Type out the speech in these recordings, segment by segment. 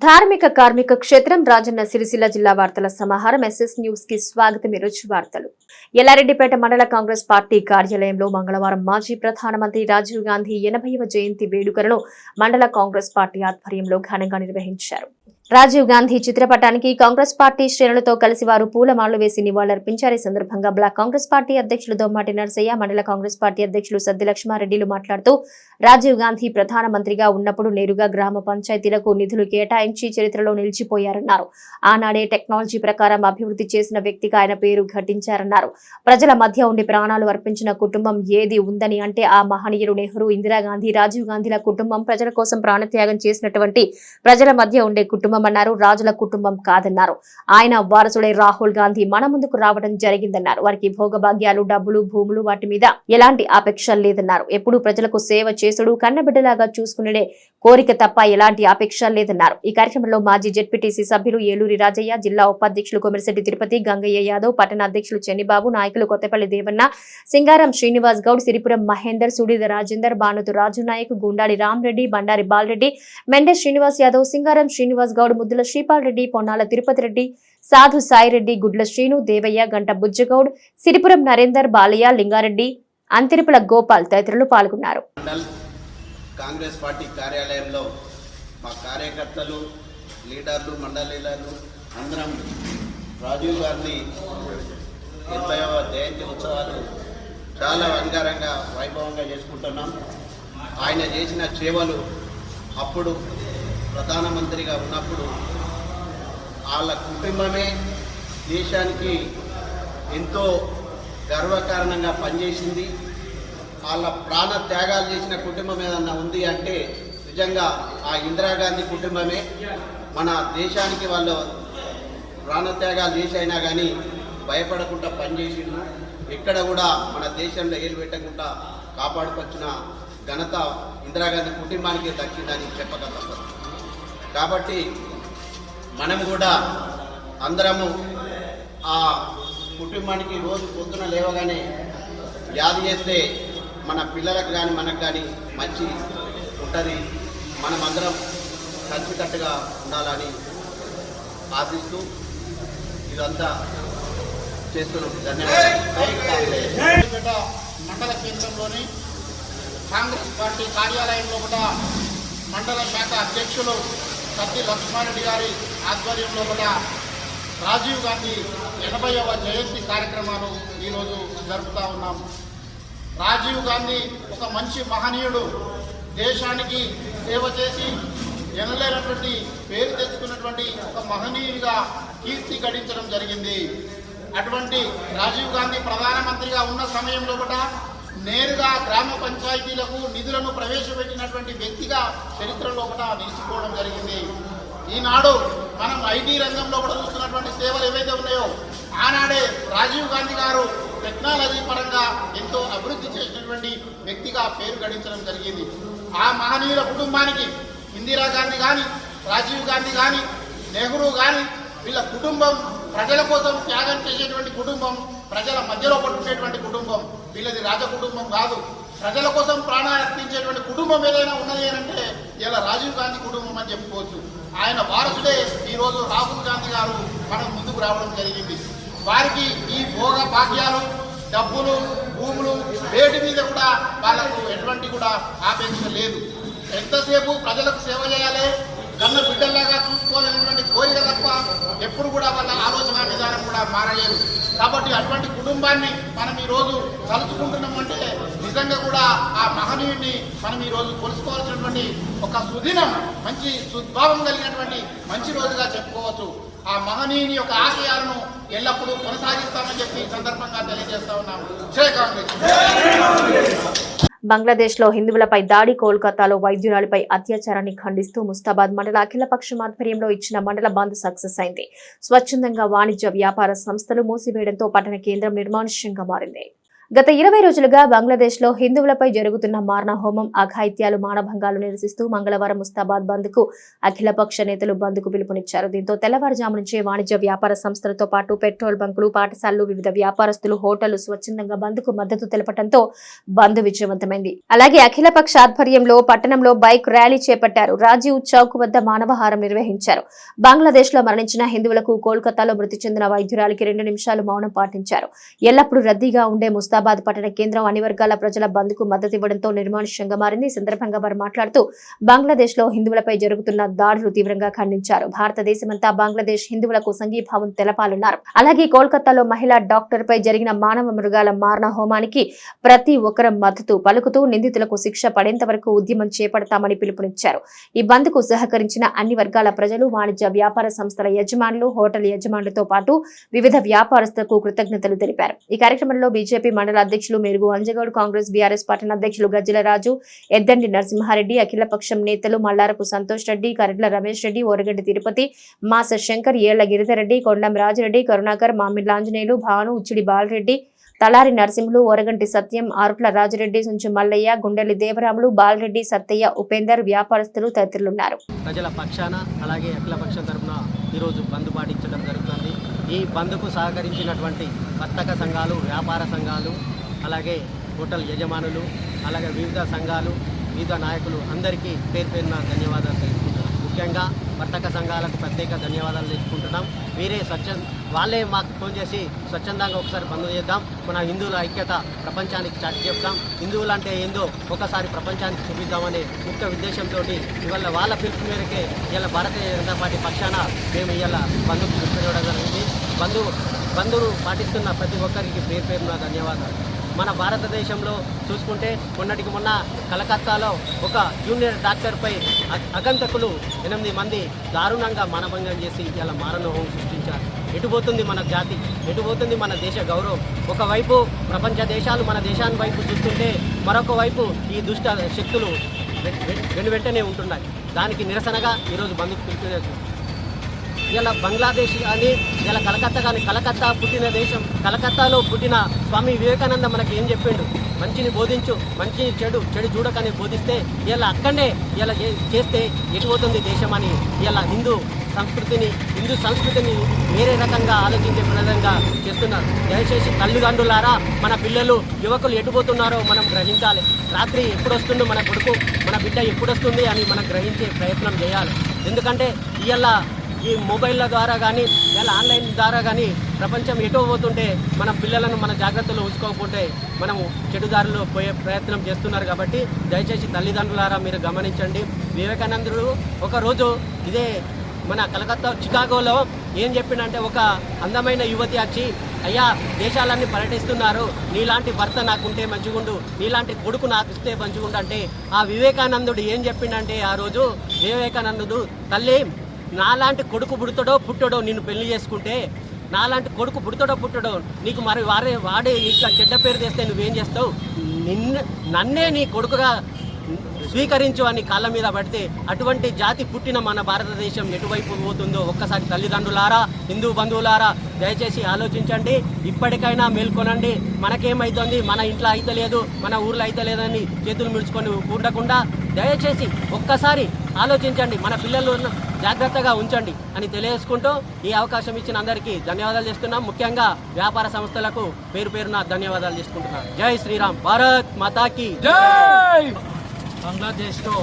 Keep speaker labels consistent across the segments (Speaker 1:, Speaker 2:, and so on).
Speaker 1: ధార్మిక కార్మిక క్షేత్రం రాజన్న సిరిసిల్ల జిల్లా వార్తల సమాహారం ఎస్ఎస్ న్యూస్ కి స్వాగతం. ఈరోజు వార్తలు. ఎల్లారెడ్డిపేట మండల కాంగ్రెస్ పార్టీ కార్యాలయంలో మంగళవారం మాజీ ప్రధానమంత్రి రాజీవ్ గాంధీ 80వ జయంతి వేడుకలను మండల కాంగ్రెస్ పార్టీ ఆధ్వర్యంలో ఘనంగా నిర్వహించారు. రాజీవ్ గాంధీ చిత్రపటానికి కాంగ్రెస్ పార్టీ శ్రేణులతో కలిసి వారు పూలమాలలు వేసి నివాళులర్పించారు. ఈ సందర్భంగా బ్లాక్ కాంగ్రెస్ పార్టీ అధ్యక్షులు దొమ్మాటి నరసయ్య, మండల కాంగ్రెస్ పార్టీ అధ్యక్షులు సద్ది లక్ష్మారెడ్డిలు మాట్లాడుతూ రాజీవ్ గాంధీ ప్రధానమంత్రిగా ఉన్నప్పుడు నేరుగా గ్రామ పంచాయతీలకు నిధులు కేటాయించి చరిత్రలో నిలిచిపోయారన్నారు. ఆనాడే టెక్నాలజీ ప్రకారం అభివృద్ధి చేసిన వ్యక్తిగా ఆయన పేరు ఘటించారన్నారు. ప్రజల మధ్య ఉండి ప్రాణాలు అర్పించిన కుటుంబం ఏది ఉందని అంటే ఆ మహనీయులు నెహ్రూ, ఇందిరాగాంధీ, రాజీవ్ గాంధీల కుటుంబం ప్రజల కోసం ప్రాణత్యాగం చేసినటువంటి ప్రజల మధ్య ఉండే కుటుంబం అన్నారు. రాజుల కుటుంబం కాదన్నారు. ఆయన వారసుడే రాహుల్ గాంధీ మన ముందుకు రావడం జరిగిందన్నారు. వారికి భోగభాగ్యాలు, డబ్బులు, భూములు వాటి మీద ఎలాంటి ఆపేక్ష లేదన్నారు. ఎప్పుడు ప్రజలకు సేవ చేసుడు, కన్నబిడ్డలాగా చూసుకునే కోరిక తప్ప ఎలాంటి ఆపేక్ష లేదన్నారు. ఈ కార్యక్రమంలో మాజీ జెడ్పీటీసీ సభ్యులు ఏలూరి రాజయ్య, జిల్లా ఉపాధ్యక్షులు కొమిరిశెట్టి తిరుపతి, గంగయ్య యాదవ్, పట్టణ అధ్యక్షులు చెన్నిబాబు, నాయకులు కొత్తపల్లి దేవన్న, సింగారం శ్రీనివాస్ గౌడ్, సిరిపురం మహేందర్, సుడీద రాజేందర్, బానుతు రాజు నాయక్, గుండాడి రామరెడ్డి, బండారి బాలరెడ్డి, మెండే శ్రీనివాస్ యాదవ్, సింగారం శ్రీనివాస్ గౌడ్, ముద్దుల శ్రీపాల్ రెడ్డి, పొన్నాల తిరుపతి రెడ్డి, సాధు సాయిరెడ్డి, గుడ్ల శ్రీను, దేవయ్య, గంట బుజ్జగౌడ్, సిరిపురం నరేందర్, బాలయ్య, లింగారెడ్డి, అంతిరిపుల గోపాల్ తదితరులు పాల్గొన్నారు.
Speaker 2: కాంగ్రెస్ పార్టీ కార్యాలయంలో మా కార్యకర్తలు, లీడర్లు, మండలీలు అందరం రాజీవ్ గాంధీ 80వ జయంతి ఉత్సవాలు చాలా అంగరంగ వైభవంగా చేసుకుంటున్నాం. ఆయన చేసిన సేవలు అప్పుడు ప్రధానమంత్రిగా ఉన్నప్పుడు వాళ్ళ కుటుంబమే దేశానికి ఎంతో గర్వకారణంగా పనిచేసింది. వాళ్ళ ప్రాణ త్యాగాలు చేసిన కుటుంబం ఏదన్నా ఉంది అంటే నిజంగా ఆ ఇందిరాగాంధీ కుటుంబమే. మన దేశానికి వాళ్ళు ప్రాణత్యాగాలు చేసి అయినా కానీ భయపడకుండా పనిచేసిండు. ఎక్కడ కూడా మన దేశంలో ఏలు పెట్టకుండా కాపాడుకొచ్చిన ఘనత ఇందిరాగాంధీ కుటుంబానికి దక్కిందని చెప్పక తప్పదు. కాబట్టి మనం కూడా అందరము ఆ కుటుంబానికి రోజు పొద్దున లేవగానే యాది చేస్తే మన పిల్లలకు కానీ మనకు కానీ మంచి ఉంటుంది. మనమందరం కలిసికట్టుగా ఉండాలని ఆశిస్తూ ఇదంతా చేస్తున్నాం. ధన్యవాదాలు.
Speaker 3: మండల కేంద్రంలోని కాంగ్రెస్ పార్టీ కార్యాలయంలో కూడా మండల శాఖ అధ్యక్షులు సత్తి లక్ష్మారెడ్డి గారి ఆధ్వర్యంలో కూడా రాజీవ్ గాంధీ 80వ జయంతి కార్యక్రమాలు ఈరోజు జరుపుతూ ఉన్నాం. రాజీవ్ గాంధీ ఒక మంచి మహనీయుడు, దేశానికి సేవ చేసి ఎనలేనటువంటి పేరు తెచ్చుకున్నటువంటి ఒక మహనీయుడిగా కీర్తి గడించడం జరిగింది. అటువంటి రాజీవ్ గాంధీ ప్రధానమంత్రిగా ఉన్న సమయంలో కూడా నేరుగా గ్రామ పంచాయతీలకు నిధులను ప్రవేశపెట్టినటువంటి వ్యక్తిగా చరిత్రలో కూడా నిలిచిపోవడం జరిగింది. ఈనాడు మనం ఐటీ రంగంలో కూడా చూస్తున్నటువంటి సేవలు ఏవైతే ఉన్నాయో ఆనాడే రాజీవ్ గాంధీ గారు టెక్నాలజీ పరంగా ఎంతో అభివృద్ధి చేసినటువంటి వ్యక్తిగా పేరు గడించడం జరిగింది. ఆ మహనీయుల కుటుంబానికి ఇందిరాగాంధీ కానీ, రాజీవ్ గాంధీ కానీ, నెహ్రూ కానీ వీళ్ళ కుటుంబం ప్రజల కోసం త్యాగం చేసేటువంటి కుటుంబం, ప్రజల మధ్యలో పట్టుకునేటువంటి కుటుంబం. వీళ్ళది రాజ కుటుంబం కాదు. ప్రజల కోసం ప్రాణాలు అర్పించేటువంటి కుటుంబం ఏదైనా ఉన్నది అంటే ఇలా రాజీవ్ గాంధీ కుటుంబం అని చెప్పుకోవచ్చు. ఆయన వారసుడే ఈరోజు రాహుల్ గాంధీ గారు మనం ముందుకు రావడం జరిగింది. వారికి ఈ భోగ భాగ్యాలు, డబ్బులు, భూములు వేటి మీద కూడా వాళ్ళకు ఎటువంటి కూడా ఆపేక్ష లేదు. ఎంతసేపు ప్రజలకు సేవ చేయాలి, కన్న బిడ్డల్లాగా చూసుకోవాలనేటువంటి కోరిక తప్ప ఎప్పుడు కూడా వాళ్ళ ఆలోచన విధానం కూడా మారలేదు. కాబట్టి అటువంటి కుటుంబాన్ని మనం ఈరోజు తలుచుకుంటున్నామంటే నిజంగా కూడా ఆ మహనీయుడిని మనం ఈరోజు కొలుసుకోవాల్సినటువంటి ఒక సుదినం, మంచి సుద్భావం కలిగినటువంటి మంచి రోజుగా చెప్పుకోవచ్చు. ఆ మహనీయుని యొక్క ఆశయాలను ఎల్లప్పుడూ కొనసాగిస్తామని చెప్పి ఈ సందర్భంగా తెలియజేస్తా ఉన్నాము. జై కాంగ్రెస్.
Speaker 1: బంగ్లాదేశ్ లో హిందువులపై దాడి, కోల్కతాలో వైద్యురాలిపై అత్యాచారాన్ని ఖండిస్తూ ముస్తాబాద్ మండల అఖిలపక్షం ఆధ్వర్యంలో ఇచ్చిన మండల బంద్ సక్సెస్ అయింది. స్వచ్ఛందంగా వాణిజ్య వ్యాపార సంస్థలు మూసివేయడంతో పట్టణ కేంద్రం నిర్మానుష్యంగా మారింది. గత 20 రోజులుగా బంగ్లాదేశ్లో హిందువులపై జరుగుతున్న మారణహోమం, అఘాయిత్యాలు, మానభంగాలు నిరసిస్తూ మంగళవారం ముస్తాబాద్ బంద్కు అఖిలపక్ష నేతలు బంద్కు పిలుపునిచ్చారు. దీంతో తెల్లవారుజాము నుంచే వాణిజ్య వ్యాపార సంస్థలతో పాటు పెట్రోల్ బంకులు, పాఠశాలలు, వివిధ వ్యాపారస్తులు, హోటళ్లు స్వచ్ఛందంగా బంద్కు మద్దతు తెలపడంతో బంద్ విజయవంతమైంది. అలాగే అఖిలపక్ష ఆధ్వర్యంలో పట్టణంలో బైక్ ర్యాలీ చేపట్టారు. రాజీవ్ చౌక్ వద్ద మానవహారం నిర్వహించారు. బంగ్లాదేశ్లో మరణించిన హిందువులకు కోల్కతాలో మృతి చెందిన వైద్యురాలికి 2 నిమిషాలు మౌనం పాటించారు. ఎల్లప్పుడూ రద్దీగా ఉండే ముస్తాబాద్ పట్టణ కేంద్రం అన్ని వర్గాల ప్రజల బంద్కు మద్దతు ఇవ్వడంతో నిర్మానుష్యంగా మారింది. ఈ సందర్భంగా వారు మాట్లాడుతూ బంగ్లాదేశ్ లో హిందువులపై జరుగుతున్న దాడులు తీవ్రంగా ఖండించారు. భారతదేశమంతా బంగ్లాదేశ్ హిందువులకు సంఘీభావం తెలపాలన్నారు. అలాగే కోల్కతాలో మహిళా డాక్టర్ పై జరిగిన మానవ మృగాల మారణ హోమానికి ప్రతి ఒక్కరూ మద్దతు పలుకుతూ నిందితులకు శిక్ష పడేంత వరకు ఉద్యమం చేపడతామని పిలుపునిచ్చారు. ఈ బంద్కు సహకరించిన అన్ని వర్గాల ప్రజలు, వాణిజ్య వ్యాపార సంస్థల యజమానులు, హోటల్ యజమానులతో పాటు వివిధ వ్యాపారస్తులకు కృతజ్ఞతలు తెలిపారు. ఈ కార్యక్రమంలో బీజేపీ మండల అధ్యక్షులు మెరుగు అంజగౌడ్, కాంగ్రెస్ బీఆర్ఎస్ పట్టణ అధ్యక్షులు గజ్జల రాజు, ఎద్దండి నరసింహారెడ్డి, అఖిలపక్షం నేతలు మల్లారపు సంతోష్ రెడ్డి, కరెడ్ల రమేష్ రెడ్డి, ఓరగడ్డి తిరుపతి, మాస శంకర్, ఏళ్ల గిరిధరెడ్డి, కొండం రాజిరెడ్డి, కరుణాకర్, మామిళ్ళ ఆంజనేయులు, భాను, ఉచ్చిడి బాలరెడ్డి, తలారి నరసింహులు, ఓరగంటి సత్యం, ఆరుట్ల రాజిరెడ్డి, సుంచు మల్లయ్య, గుండెల్లి దేవరాములు, బాలరెడ్డి, సత్తయ్య, ఉపేందర్, వ్యాపారస్తులు తదితరులున్నారు.
Speaker 4: ప్రజల పక్షాన అలాగే అఖిలపక్షం తరఫున ఈరోజు బంద్ పాటించడం జరుగుతుంది. ఈ బంద్కు సహకరించినటువంటి వర్తక సంఘాలు, వ్యాపార సంఘాలు, అలాగే హోటల్ యజమానులు, అలాగే వివిధ సంఘాలు, వివిధ నాయకులు అందరికీ పేరు పేరున ధన్యవాదాలు తెలుసుకుంటున్నాం. ముఖ్యంగా వర్తక సంఘాలకు ప్రత్యేక ధన్యవాదాలు తెలుసుకుంటున్నాం. వాళ్ళే మాకు ఫోన్ చేసి స్వచ్ఛందంగా ఒకసారి బంద్ చేద్దాం, మన హిందువుల ఐక్యత ప్రపంచానికి చాటి చెప్తాం, హిందువులు అంటే ఏందో ఒకసారి ప్రపంచానికి చూపిద్దామనే ముఖ్య ఉద్దేశంతో ఇవాళ వాళ్ళ పిలుపు మేరకే ఇవాళ భారతీయ జనతా పార్టీ పక్షాన మేము ఇవాళ బంద్కు పిలుపునివ్వడం జరిగింది. బంధువు పాటిస్తున్న ప్రతి ఒక్కరికి పేరు పేరున ధన్యవాదాలు. మన భారతదేశంలో చూసుకుంటే మొన్నటికి మొన్న కలకత్తాలో ఒక జూనియర్ డాక్టర్పై అగంతకులు 8 మంది దారుణంగా మానభంగం చేసి ఇలా మారణహోమం సృష్టించారు. ఎటుపోతుంది మన జాతి, ఎటుపోతుంది మన దేశ గౌరవం? ఒకవైపు ప్రపంచ దేశాలు మన దేశాన్ని వైపు చూస్తుంటే మరొక వైపు ఈ దుష్ట శక్తులు వెంటనే ఉంటున్నాయి. దానికి నిరసనగా ఈరోజు బంద్కు పిలుపునిచ్చారు. ఇలా బంగ్లాదేశ్ కానీ ఇలా కలకత్తా కానీ, కలకత్తా పుట్టిన దేశం, కలకత్తాలో పుట్టిన స్వామి వివేకానంద మనకి ఏం చెప్పిండు? మంచిని బోధించు, మంచి చెడు చూడకని బోధిస్తే ఇలా అక్కడనే ఇలా చేస్తే ఎటుపోతుంది దేశం అని ఇలా హిందూ సంస్కృతిని వేరే రకంగా ఆలోచించే విధంగా చేస్తున్నారు. దయచేసి తల్లిదండ్రులారా, మన పిల్లలు, యువకులు ఎటుపోతున్నారో మనం గ్రహించాలి. రాత్రి ఎప్పుడొస్తుందో మన కొడుకు, మన బిడ్డ ఎప్పుడొస్తుంది అని మనం గ్రహించే ప్రయత్నం చేయాలి. ఎందుకంటే ఇలా ఈ మొబైళ్ళ ద్వారా కానీ ఇలా ఆన్లైన్ ద్వారా కానీ ప్రపంచం ఎటో పోతుంటే మన పిల్లలను మన జాగ్రత్తలో ఉంచుకోకపోతే మనము చెడుదారులు పోయే ప్రయత్నం చేస్తున్నారు. కాబట్టి దయచేసి తల్లిదండ్రులారా మీరు గమనించండి. వివేకానందుడు ఒకరోజు ఇదే మన కలకత్తా, చికాగోలో ఏం చెప్పిండంటే, ఒక అందమైన యువతి వచ్చి, అయ్యా దేశాలన్నీ పర్యటిస్తున్నారు, నీలాంటి భర్త నాకుంటే మంచిగుండు, నీలాంటి కొడుకు నాకు ఇస్తే మంచిగుండు అంటే ఆ వివేకానందుడు ఏం చెప్పిండంటే, ఆ రోజు వివేకానందుడు, తల్లి నాలాంటి కొడుకు పుట్టడో నిన్ను పెళ్లి చేసుకుంటే, నాలాంటి కొడుకు పుట్టడో నీకు మరి వాడే ఇట్లా చెడ్డ పేరు తెస్తే నువ్వేం చేస్తావు? నన్నే నీ కొడుకుగా స్వీకరించు అని కాళ్ళ మీద పడితే అటువంటి జాతి పుట్టిన మన భారతదేశం ఎటువైపు పోతుందో ఒక్కసారి తల్లిదండ్రులారా, హిందూ బంధువులారా దయచేసి ఆలోచించండి. ఇప్పటికైనా మేల్కొనండి. మనకేమైతుంది, మన ఇంట్లో అయితే లేదు, మన ఊర్లో అయితే లేదని చేతులు మిడుచుకొని ఉండకుండా దయచేసి ఒక్కసారి ఆలోచించండి, మన పిల్లలను జాగ్రత్తగా ఉంచండి అని తెలియజేసుకుంటూ ఈ అవకాశం ఇచ్చిన అందరికీ ధన్యవాదాలు చేస్తున్నాం. ముఖ్యంగా వ్యాపార సంస్థలకు పేరు పేరున ధన్యవాదాలు చేసుకుంటున్నాం. జై శ్రీరామ్, భారత్ మాతాకి జై.
Speaker 5: బంగ్లాదేశ్లో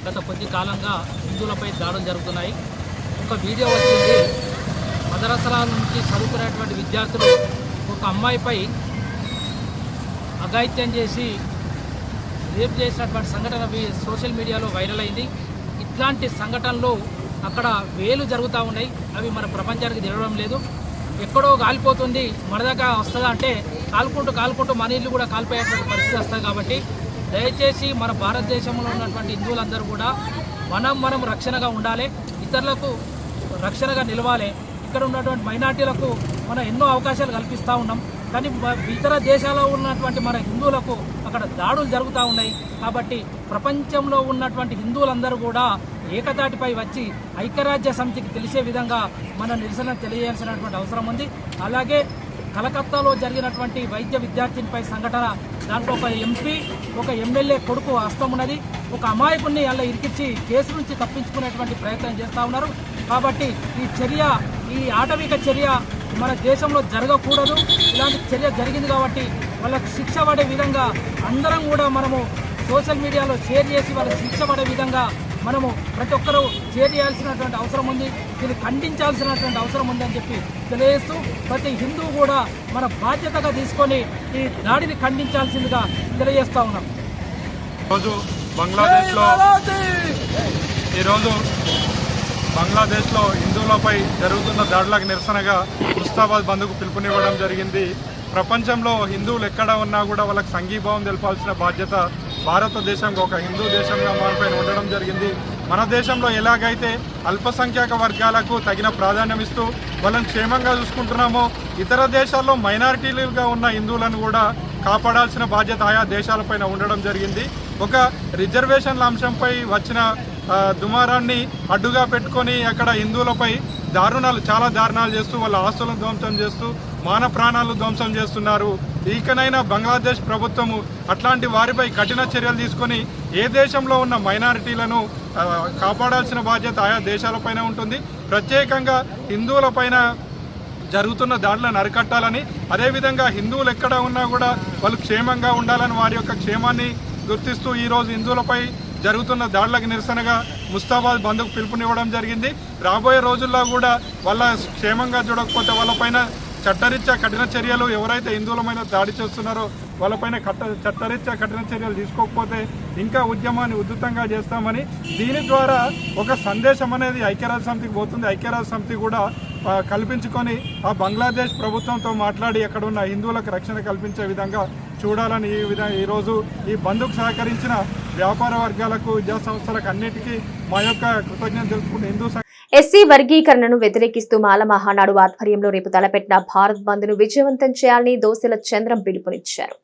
Speaker 5: గత కొద్ది కాలంగా హిందువులపై దాడులు జరుగుతున్నాయి. ఒక వీడియో వచ్చింది, మదరసాల నుంచి చదువుకునేటువంటి విద్యార్థులు ఒక అమ్మాయిపై అఘాయిత్యం చేసి రేప్ చేసినటువంటి సంఘటన సోషల్ మీడియాలో వైరల్ అయింది. ఇట్లాంటి సంఘటనలు అక్కడ వేలు జరుగుతూ ఉన్నాయి. అవి మన ప్రపంచానికి తెలియడం లేదు. ఎక్కడో కాలిపోతుంది, మన దగ్గర వస్తుందా అంటే కాలుకుంటూ మన ఇల్లు కూడా కాలిపోయేటువంటి పరిస్థితి వస్తుంది. కాబట్టి దయచేసి మన భారతదేశంలో ఉన్నటువంటి హిందువులందరూ కూడా మనం రక్షణగా ఉండాలి, ఇతరులకు రక్షణగా నిలవాలి. ఇక్కడ ఉన్నటువంటి మైనార్టీలకు మనం ఎన్నో అవకాశాలు కల్పిస్తూ ఉన్నాం, కానీ ఇతర దేశాల్లో ఉన్నటువంటి మన హిందువులకు అక్కడ దాడులు జరుగుతూ ఉన్నాయి. కాబట్టి ప్రపంచంలో ఉన్నటువంటి హిందువులందరూ కూడా ఏకతాటిపై వచ్చి ఐక్యరాజ్య సమితికి తెలిసే విధంగా మన నిరసన తెలియజేయాల్సినటువంటి అవసరం ఉంది. అలాగే కలకత్తాలో జరిగినటువంటి వైద్య విద్యార్థినిపై సంఘటన, దాంట్లో ఒక ఎంపీ ఒక ఎమ్మెల్యే కొడుకు హస్తం ఉన్నది. ఒక అమాయకుడిని అలా ఇరికించి కేసు నుంచి తప్పించుకునేటువంటి ప్రయత్నం చేస్తూ ఉన్నారు. కాబట్టి ఈ చర్య, ఈ ఆటవిక చర్య మన దేశంలో జరగకూడదు. ఇలాంటి చర్య జరిగింది కాబట్టి వాళ్ళకు శిక్ష పడే విధంగా అందరం కూడా మనము సోషల్ మీడియాలో షేర్ చేసి వాళ్ళకి శిక్ష పడే విధంగా మనము ప్రతి ఒక్కరూ షేర్ చేయాల్సినటువంటి అవసరం ఉంది. దీన్ని ఖండించాల్సినటువంటి అవసరం ఉందని చెప్పి తెలియజేస్తూ ప్రతి హిందువు కూడా మన బాధ్యతగా తీసుకొని ఈ దాడిని ఖండించాల్సిందిగా తెలియజేస్తూ ఉన్నాం.
Speaker 6: ఈరోజు బంగ్లాదేశ్లో హిందువులపై జరుగుతున్న దాడులకు నిరసనగా ముస్తాబాద్ బంద్కు పిలుపునివ్వడం జరిగింది. ప్రపంచంలో హిందువులు ఎక్కడ ఉన్నా కూడా వాళ్ళకి సంఘీభావం తెలపాల్సిన బాధ్యత భారతదేశంలో ఒక హిందూ దేశంగా మనపైన ఉండడం జరిగింది. మన దేశంలో ఎలాగైతే అల్పసంఖ్యాక వర్గాలకు తగిన ప్రాధాన్యం ఇస్తూ వాళ్ళని క్షేమంగా చూసుకుంటున్నామో, ఇతర దేశాల్లో మైనారిటీలుగా ఉన్న హిందువులను కూడా కాపాడాల్సిన బాధ్యత ఆయా దేశాలపైన ఉండడం జరిగింది. ఒక రిజర్వేషన్ల అంశంపై వచ్చిన దుమారాన్ని అడ్డుగా పెట్టుకొని అక్కడ హిందువులపై చాలా దారుణాలు చేస్తూ వాళ్ళ ఆస్తులను ధ్వంసం చేస్తూ మాన ప్రాణాలు ధ్వంసం చేస్తున్నారు. ఇకనైనా బంగ్లాదేశ్ ప్రభుత్వము అట్లాంటి వారిపై కఠిన చర్యలు తీసుకొని ఏ దేశంలో ఉన్న మైనారిటీలను కాపాడాల్సిన బాధ్యత ఆయా దేశాలపైన ఉంటుంది. ప్రత్యేకంగా హిందువులపైన జరుగుతున్న దాడులను అరికట్టాలని, అదేవిధంగా హిందువులు ఎక్కడ ఉన్నా కూడా వాళ్ళు క్షేమంగా ఉండాలని వారి యొక్క క్షేమాన్ని గుర్తిస్తూ ఈరోజు హిందువులపై జరుగుతున్న దాడులకు నిరసనగా ముస్తాబాద్ బంద్కు పిలుపునివ్వడం జరిగింది. రాబోయే రోజుల్లో కూడా వాళ్ళ క్షేమంగా చూడకపోతే వాళ్ళపైన చట్టరీత్యా కఠిన చర్యలు, ఎవరైతే హిందువులమైన దాడి చేస్తున్నారో వాళ్ళపైన చట్టరీత్యా కఠిన చర్యలు తీసుకోకపోతే ఇంకా ఉద్యమాన్ని ఉధృతంగా చేస్తామని, దీని ద్వారా ఒక సందేశం అనేది ఐక్యరాజ్య సమితికి పోతుంది. ఐక్యరాజ్య సమితి కూడా కల్పించుకొని ఆ బంగ్లాదేశ్ ప్రభుత్వంతో మాట్లాడి అక్కడ ఉన్న హిందువులకు రక్షణ కల్పించే విధంగా చూడాలని ఈరోజు ఈ బంద్కు సహకరించిన వ్యాపార వర్గాలకు, విద్యా సంస్థలకు అన్నిటికీ మా యొక్క కృతజ్ఞత తెలుపుకుంటూ హిందూ
Speaker 1: ఎస్సీ వర్గీకరణను వ్యతిరేకిస్తూ మాల మహానాడు ఆధ్వర్యంలో రేపు తలపెట్టిన భారత్ బంద్ ను విజయవంతం చేయాలని దోసెల చంద్రం పిలుపునిచ్చారు.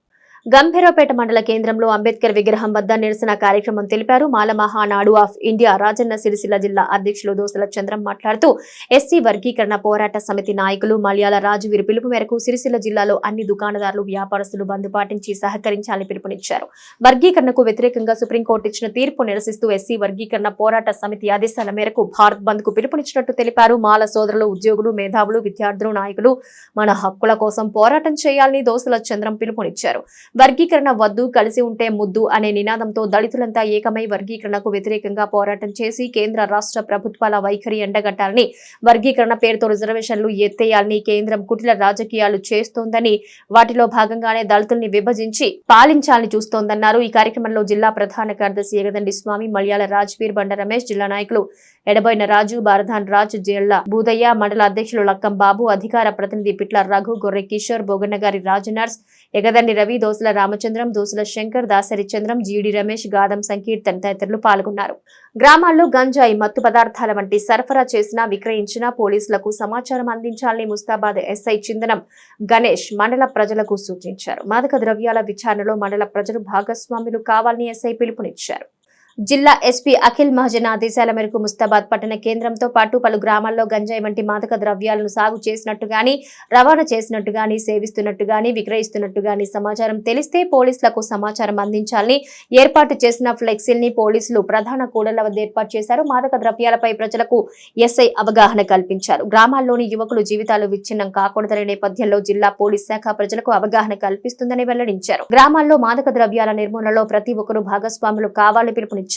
Speaker 1: గంభీరావుపేట మండల కేంద్రంలో అంబేద్కర్ విగ్రహం వద్ద నిరసన కార్యక్రమం తెలిపారు. మాల మహానాడు ఆఫ్ ఇండియా రాజన్న సిరిసిల్ల జిల్లా అధ్యక్షులు దోసెల చంద్రం మాట్లాడుతూ ఎస్సీ వర్గీకరణ పోరాట సమితి నాయకులు మలయాళ రాజు వీరి పిలుపు మేరకు సిరిసిల్ల జిల్లాలో అన్ని దుకాణదారులు, వ్యాపారస్తులు బంద్ పాటించి సహకరించాలని పిలుపునిచ్చారు. వర్గీకరణకు వ్యతిరేకంగా సుప్రీంకోర్టు ఇచ్చిన తీర్పు నిరసిస్తూ ఎస్సీ వర్గీకరణ పోరాట సమితి ఆదేశాల మేరకు భారత్ బంద్ కు పిలుపునిచ్చినట్టు తెలిపారు. మాల సోదరులు, ఉద్యోగులు, మేధావులు, విద్యార్థులు, నాయకులు మన హక్కుల కోసం పోరాటం చేయాలని దోసెల చంద్రం పిలుపునిచ్చారు. వర్గీకరణ వద్దు, కలిసి ఉంటే ముద్దు అనే నినాదంతో దళితులంతా ఏకమై వర్గీకరణకు వ్యతిరేకంగా పోరాటం చేసి కేంద్ర రాష్ట్ర ప్రభుత్వాల వైఖరి ఎండగట్టాలని, వర్గీకరణ పేరుతో రిజర్వేషన్లు ఎత్తేయాలని కేంద్రం కుటిల రాజకీయాలు చేస్తోందని, వాటిలో భాగంగానే దళితుల్ని విభజించి పాలించాలని చూస్తోందన్నారు. ఈ కార్యక్రమంలో జిల్లా ప్రధాన కార్యదర్శి ఎగదండి స్వామి, మలయాళ రాజ్వీర్, బండ రమేష్, జిల్లా నాయకులు ఎడబోయిన రాజు, బారధాన్ రాజు, జిల్లా బూదయ్య, మండల అధ్యక్షులు లక్కం బాబు, అధికార ప్రతినిధి పిట్ల రఘు, గొర్రె కిషోర్, బోగన్నగారి రాజు నర్స్, ఎగదండి రవి, దోసల రామచంద్రం, దోసల శంకర్, దాసరి చంద్రం, జీడి రమేష్, గాదం సంకీర్తన్ తదితరులు పాల్గొన్నారు. గ్రామాల్లో గంజాయి, మత్తు పదార్థాల వంటి సరఫరా చేసినా, విక్రయించినా పోలీసులకు సమాచారం అందించాలని ముస్తాబాద్ ఎస్ఐ చిందనం గణేష్ మండల ప్రజలకు సూచించారు. మాదక ద్రవ్యాల విచారణలో మండల ప్రజలు భాగస్వాములు కావాలని ఎస్ఐ పిలుపునిచ్చారు. జిల్లా ఎస్పీ అఖిల్ మహాజన్ ఆదేశాల మేరకు ముస్తాబాద్ పట్టణ కేంద్రంతో పాటు పలు గ్రామాల్లో గంజాయి వంటి మాదక ద్రవ్యాలను సాగు చేసినట్టు గాని, రవాణా చేసినట్టు గాని, సేవిస్తున్నట్టు గాని, విక్రయిస్తున్నట్టు గాని సమాచారం తెలిస్తే పోలీసులకు సమాచారం అందించాలని ఏర్పాటు చేసిన ఫ్లెక్సీల్ని పోలీసులు ప్రధాన కూడళ్ల వద్ద ఏర్పాటు చేశారు. మాదక ద్రవ్యాలపై ప్రజలకు ఎస్ఐ అవగాహన కల్పించారు. గ్రామాల్లోని యువకులు జీవితాలు విచ్ఛిన్నం కాకూడదనే నేపథ్యంలో జిల్లా పోలీస్ శాఖ ప్రజలకు అవగాహన కల్పిస్తుందని వెల్లడించారు. గ్రామాల్లో మాదక ద్రవ్యాల నిర్మూలనలో ప్రతి ఒక్కరూ భాగస్వాములు కావాలని పిలుపునిచ్చారు.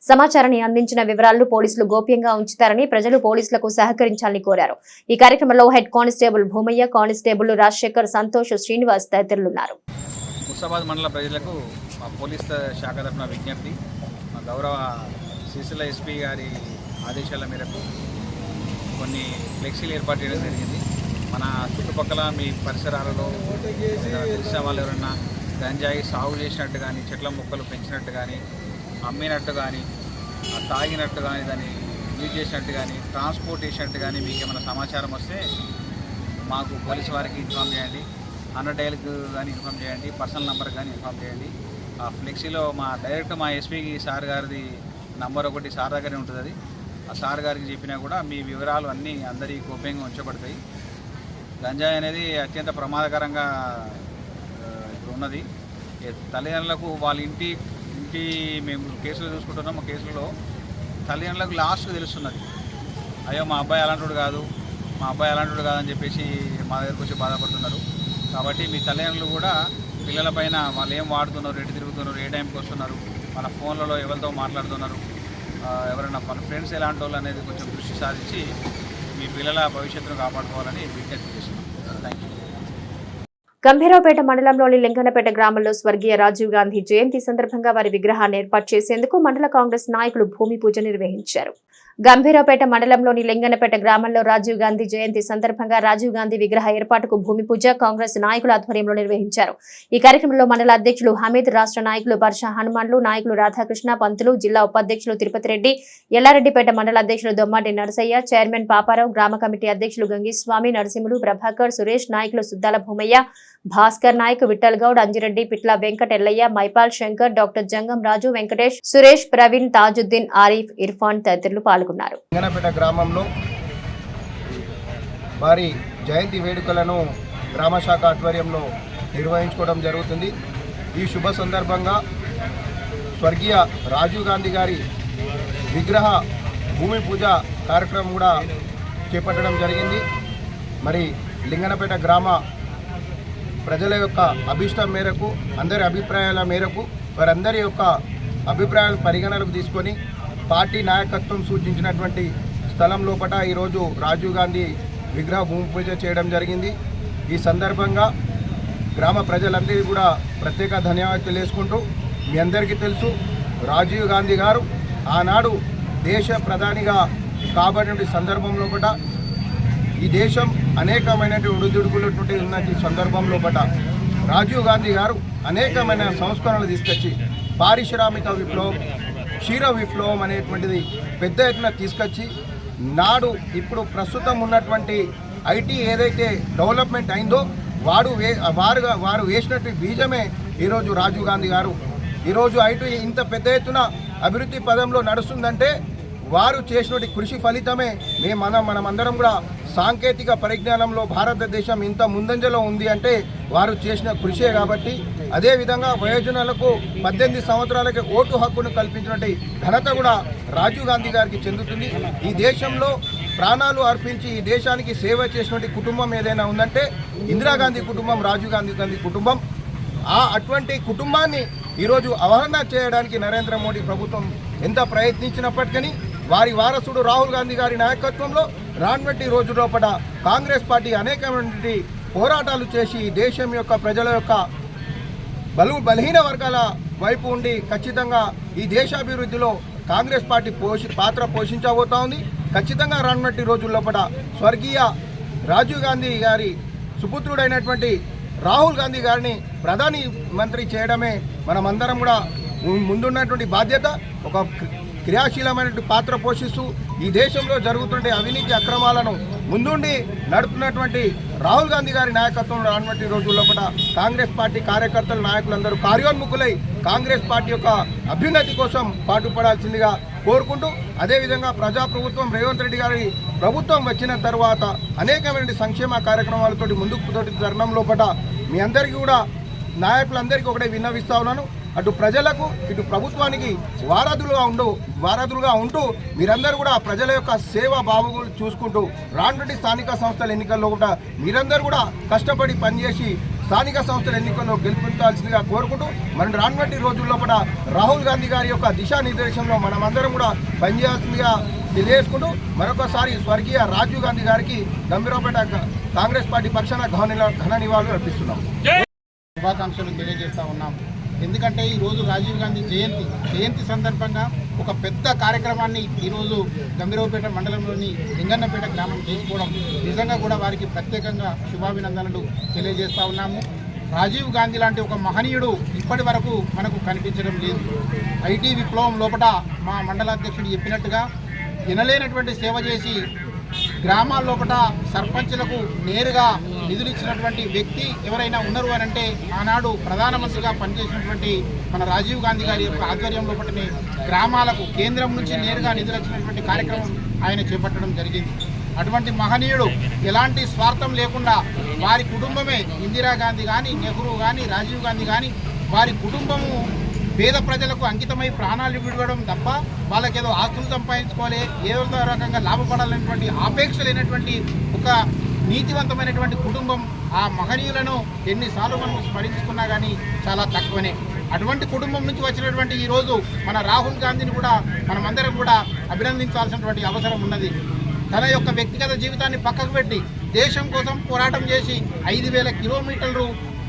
Speaker 1: సమాచారాన్ని అందించిన వివరాలను పోలీసులు గోప్యంగా ఉంచుతారని, ప్రజలు పోలీసులకు సహకరించాలని కోరారు. ఈ కార్యక్రమంలో head constable Bhoomaiah, constable Rajasekhar, Santosh, Srinivas తదితరులున్నారు.
Speaker 7: ముస్తాబాద్ మండల ప్రజలకు మా పోలీస్ శాఖ తరఫున విజ్ఞప్తి, మా గౌరవ సిరిసిల్ల ఎస్పీ గారి ఆదేశాల మేరకు కొన్ని ఫ్లెక్సీలు ఏర్పాటు చేయడం జరిగింది. మన చుట్టుపక్కల మీ పరిసరాలలో తెలిసిన వాళ్ళు ఎవరన్నా గంజాయి సాగు చేసినట్టు కానీ, చెట్ల మొక్కలు పెంచినట్టు కానీ, అమ్మినట్టు కానీ, తాగినట్టు కానీ, దాన్ని యూజ్ చేసినట్టు కానీ, ట్రాన్స్పోర్ట్ చేసినట్టు కానీ మీకు ఏమైనా సమాచారం వస్తే మాకు పోలీసు వారికి ఇన్ఫామ్ చేయండి. 100 డైల్కి కానీ ఇన్ఫామ్ చేయండి, పర్సనల్ నెంబర్కి కానీ ఇన్ఫామ్ చేయండి. ఆ ఫ్లెక్సీలో డైరెక్ట్ మా ఎస్పీకి సార్ గారిది నంబర్ ఒకటి సార్ దగ్గరే ఉంటుంది. అది ఆ సార్ గారికి చెప్పినా కూడా మీ వివరాలు అన్నీ అందరికీ గోప్యంగా ఉంచబడతాయి. గంజాయి అనేది అత్యంత ప్రమాదకరంగా ఇప్పుడు ఉన్నది. తల్లిదండ్రులకు వాళ్ళ ఇంటి మేము కేసులు చూసుకుంటున్నాం. మా కేసులలో తల్లిదండ్రులకు లాస్ట్కి తెలుస్తున్నది, అయ్యో మా అబ్బాయి అలాంటి కాదని చెప్పేసి మా దగ్గరకు వచ్చి బాధపడుతున్నారు. కాబట్టి మీ తల్లిదండ్రులు కూడా పిల్లలపైన వాళ్ళు ఏం వాడుతున్నారు, ఎటు తిరుగుతున్నారు, ఏ టైంకి వస్తున్నారు, మన ఫోన్లలో ఎవరితో మాట్లాడుతున్నారు, ఎవరైనా మన ఫ్రెండ్స్ ఎలాంటి వాళ్ళు అనేది కొంచెం దృష్టి సాధించి మీ పిల్లల భవిష్యత్తును కాపాడుకోవాలని విజ్ఞప్తి చేస్తున్నాం. Thank you.
Speaker 1: గంభీరావుపేట మండలంలోని లింగనపేట గ్రామంలో స్వర్గీయ రాజీవ్ గాంధీ జయంతి సందర్భంగా వారి విగ్రహాన్ని ఏర్పాటు చేసేందుకు మండల కాంగ్రెస్ నాయకులు భూమి పూజ నిర్వహించారు. గంభీరావుపేట మండలంలోని లింగనపేట గ్రామంలో రాజీవ్ గాంధీ జయంతి సందర్భంగా రాజీవ్ గాంధీ విగ్రహ ఏర్పాటుకు భూమి పూజ కాంగ్రెస్ నాయకుల ఆధ్వర్యంలో నిర్వహించారు. ఈ కార్యక్రమంలో మండల అధ్యక్షులు హమీద్, రాష్ట్ర నాయకులు పర్షా హనుమాన్లు, నాయకులు రాధాకృష్ణ పంతులు, జిల్లా ఉపాధ్యక్షులు తిరుపతి రెడ్డి, ఎల్లారెడ్డిపేట మండల అధ్యక్షులు దొమ్మాటి నరసయ్య, చైర్మన్ పాపారావు, గ్రామ కమిటీ అధ్యక్షులు గంగిస్వామి, నరసింహులు, ప్రభాకర్, సురేష్, నాయకులు సుద్దాల భూమయ్య, భాస్కర్ నాయక్, విఠల్ గౌడ్, అంజిరెడ్డి, పిట్ల వెంకట ఎల్లయ్య, మైపాల్ శంకర్, డాక్టర్ జంగం రాజు, వెంకటేష్, సురేష్, ప్రవీణ్, తాజుద్దీన్, ఆరిఫ్, ఇర్ఫాన్ తదితరులు పాల్గొన్నారు.
Speaker 8: లింగనపేట గ్రామంలో వారి జయంతి వేడుకలను గ్రామ శాఖ ఆధ్వర్యంలో నిర్వహించుకోవడం జరుగుతుంది. ఈ శుభ సందర్భంగా స్వర్గీయ రాజీవ్ గాంధీ గారి విగ్రహ భూమి పూజ కార్యక్రమం కూడా చేపట్టడం జరిగింది. మరి లింగనపేట గ్రామ ప్రజల యొక్క అభిష్టం మేరకు, అందరి అభిప్రాయాల మేరకు, వారందరి యొక్క అభిప్రాయాలు పరిగణనకు తీసుకొని పార్టీ నాయకత్వం సూచించినటువంటి స్థలం లోపల ఈరోజు రాజీవ్ గాంధీ విగ్రహ భూమి పూజ చేయడం జరిగింది. ఈ సందర్భంగా గ్రామ ప్రజలందరికీ కూడా ప్రత్యేక ధన్యవాదాలు తెలియజేసుకుంటూ, మీ అందరికీ తెలుసు రాజీవ్ గాంధీ గారు ఆనాడు దేశ ప్రధానిగా కాబడిన సందర్భం లోపల ఈ దేశం అనేకమైనటువంటి ఒడిదుడుకులటువంటి ఉన్నటువంటి సందర్భం లోపల రాజీవ్ గాంధీ గారు అనేకమైన సంస్కరణలు తీసుకొచ్చి పారిశ్రామిక విప్లవం, క్షీర విప్లవం అనేటువంటిది పెద్ద ఎత్తున తీసుకొచ్చి నాడు ఇప్పుడు ప్రస్తుతం ఉన్నటువంటి ఐటీ ఏదైతే డెవలప్మెంట్ అయిందో వారు వేసినటువంటి బీజమే ఈరోజు రాజీవ్ గాంధీ గారు. ఈరోజు ఐటీ ఇంత పెద్ద ఎత్తున అభివృద్ధి పదంలో నడుస్తుందంటే వారు చేసినటువంటి కృషి ఫలితమే. మనమందరం కూడా సాంకేతిక పరిజ్ఞానంలో భారతదేశం ఇంత ముందంజలో ఉంది అంటే వారు చేసిన కృషే కాబట్టి, అదేవిధంగా వయోజనులకు 18 సంవత్సరాలకి ఓటు హక్కును కల్పించినటువంటి ఘనత కూడా రాజీవ్ గాంధీ గారికి చెందుతుంది. ఈ దేశంలో ప్రాణాలు అర్పించి ఈ దేశానికి సేవ చేసినటువంటి కుటుంబం ఏదైనా ఉందంటే ఇందిరాగాంధీ కుటుంబం, రాజీవ్ గాంధీ కుటుంబం. అటువంటి కుటుంబాన్ని ఈరోజు అవహరణ చేయడానికి నరేంద్ర మోడీ ప్రభుత్వం ఎంత ప్రయత్నించినప్పటికీ వారి వారసుడు రాహుల్ గాంధీ గారి నాయకత్వంలో రానున్నటి రోజు లోపల కాంగ్రెస్ పార్టీ అనేకమైనటువంటి పోరాటాలు చేసి దేశం యొక్క ప్రజల యొక్క బలహీన వర్గాల వైపు ఉండి ఖచ్చితంగా ఈ దేశాభివృద్ధిలో కాంగ్రెస్ పార్టీ పాత్ర పోషించబోతా ఉంది. ఖచ్చితంగా రానున్నటి రోజుల లోపల స్వర్గీయ రాజీవ్ గాంధీ గారి సుపుత్రుడైనటువంటి రాహుల్ గాంధీ గారిని ప్రధాని మంత్రి చేయడమే మనమందరం కూడా ముందున్నటువంటి బాధ్యత. ఒక క్రియాశీలమైనటువంటి పాత్ర పోషిస్తూ ఈ దేశంలో జరుగుతుండే అవినీతి అక్రమాలను ముందుండి నడుపుతున్నటువంటి రాహుల్ గాంధీ గారి నాయకత్వంలో రానున్నటి రోజుల్లో కూడా కాంగ్రెస్ పార్టీ కార్యకర్తలు, నాయకులందరూ కార్యోన్ముఖులై కాంగ్రెస్ పార్టీ యొక్క అభ్యున్నతి కోసం పాటుపడాల్సిందిగా కోరుకుంటూ, అదేవిధంగా ప్రజాప్రభుత్వం రేవంత్ రెడ్డి గారి ప్రభుత్వం వచ్చిన తర్వాత అనేకమైన సంక్షేమ కార్యక్రమాలతోటి ముందుకు తరుణం లోపల మీ అందరికీ కూడా నాయకులందరికీ ఒకటే విన్నవిస్తా ఉన్నాను. అటు ప్రజలకు ఇటు ప్రభుత్వానికి వారధులుగా ఉంటూ మీరందరూ కూడా ప్రజల యొక్క సేవ బాబులు చూసుకుంటూ రానున్నటి స్థానిక సంస్థల ఎన్నికల్లో కూడా మీరందరూ కూడా కష్టపడి పనిచేసి స్థానిక సంస్థల ఎన్నికల్లో గెలిపించాల్సిందిగా కోరుకుంటూ, మనం రానున్నటి రోజుల్లో కూడా రాహుల్ గాంధీ గారి యొక్క దిశానిర్దేశంలో మనమందరం కూడా పనిచేయాల్సిందిగా తెలియజేసుకుంటూ మరొకసారి స్వర్గీయ రాజీవ్ గాంధీ గారికి గంభీరావుపేట కాంగ్రెస్ పార్టీ పక్షాన ఘన నివాళులు అర్పిస్తున్నాం.
Speaker 3: శుభాకాంక్షలు తెలియజేస్తా ఉన్నాం. ఎందుకంటే ఈరోజు రాజీవ్ గాంధీ జయంతి సందర్భంగా ఒక పెద్ద కార్యక్రమాన్ని ఈరోజు గంభీరావుపేట మండలంలోని లింగన్నపేట గ్రామం చేసుకోవడం నిజంగా కూడా వారికి ప్రత్యేకంగా శుభాభినందనలు తెలియజేస్తూ ఉన్నాము. రాజీవ్ గాంధీ లాంటి ఒక మహనీయుడు ఇప్పటి వరకు మనకు కనిపించడం లేదు. ఐటీ విప్లవం లోపల మా మండలాధ్యక్షుడు చెప్పినట్టుగా వినలేనటువంటి సేవ చేసి గ్రామాల లోపల సర్పంచులకు నేరుగా నిధులు ఇచ్చినటువంటి వ్యక్తి ఎవరైనా ఉన్నారు అని అంటే ఆనాడు ప్రధానమంత్రిగా పనిచేసినటువంటి మన రాజీవ్ గాంధీ గారి యొక్క ఆధ్వర్యం లోపలనే గ్రామాలకు కేంద్రం నుంచి నేరుగా నిధులు ఇచ్చినటువంటి కార్యక్రమం ఆయన చేపట్టడం జరిగింది. అటువంటి మహనీయుడు ఎలాంటి స్వార్థం లేకుండా వారి కుటుంబమే ఇందిరాగాంధీ కానీ, నెహ్రూ కానీ, రాజీవ్ గాంధీ కానీ వారి కుటుంబము పేద ప్రజలకు అంకితమై ప్రాణాలు విడవడం తప్ప వాళ్ళకేదో ఆస్తులు సంపాదించుకోవాలి, ఏదో రకంగా లాభపడాలనేటువంటి ఆపేక్ష లేనటువంటి ఒక నీతివంతమైనటువంటి కుటుంబం. ఆ మహనీయులను ఎన్నిసార్లు మనం స్మరించుకున్నా కానీ చాలా తక్కువనే. అటువంటి కుటుంబం నుంచి వచ్చినటువంటి ఈరోజు మన రాహుల్ గాంధీని కూడా మనమందరం కూడా అభినందించాల్సినటువంటి అవసరం ఉన్నది. తన యొక్క వ్యక్తిగత జీవితాన్ని పక్కకు పెట్టి దేశం కోసం పోరాటం చేసి 5,000 కిలోమీటర్లు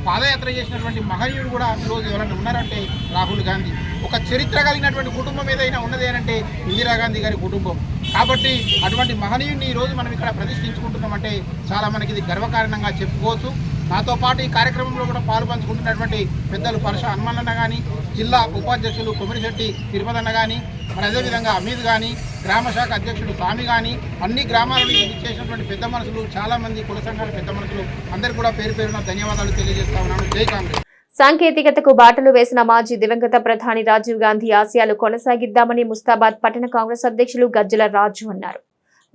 Speaker 3: పాదయాత్ర చేసినటువంటి మహనీయుడు కూడా ఈరోజు ఎవరైనా ఉన్నారంటే రాహుల్ గాంధీ. ఒక చరిత్ర కలిగినటువంటి కుటుంబం ఏదైనా ఉన్నది అంటే ఇందిరాగాంధీ గారి కుటుంబం. కాబట్టి అటువంటి మహనీయుడిని ఈరోజు మనం ఇక్కడ ప్రతిష్ఠించుకుంటున్నామంటే చాలా మనకి ఇది గర్వకారణంగా చెప్పుకోవచ్చు. నాతో పాటు ఈ కార్యక్రమంలో కూడా పాలు పంచుకుంటున్నటువంటి పెద్దలు పరశ హనుమన్న కానీ, జిల్లా ఉపాధ్యక్షులు కొమిరిశెట్టి తిరుపతన్న కానీ, మరి అదేవిధంగా అమీద్ కానీ, గ్రామ శాఖ అధ్యక్షుడు స్వామి కానీ, అన్ని గ్రామాల నుంచి చేసినటువంటి పెద్ద మనుషులు, చాలామంది కుల సంఘాల పెద్ద మనుషులు అందరికీ కూడా పేరు పేరున ధన్యవాదాలు తెలియజేస్తా ఉన్నాను. జై కాంగ్రెస్.
Speaker 1: సాంకేతికతకు బాటలు వేసిన మాజీ దివంగత ప్రధాని రాజీవ్ గాంధీ ఆశయాలు కొనసాగిద్దామని ముస్తాబాద్ పట్టణ కాంగ్రెస్ అధ్యక్షులు గజ్జల రాజు అన్నారు.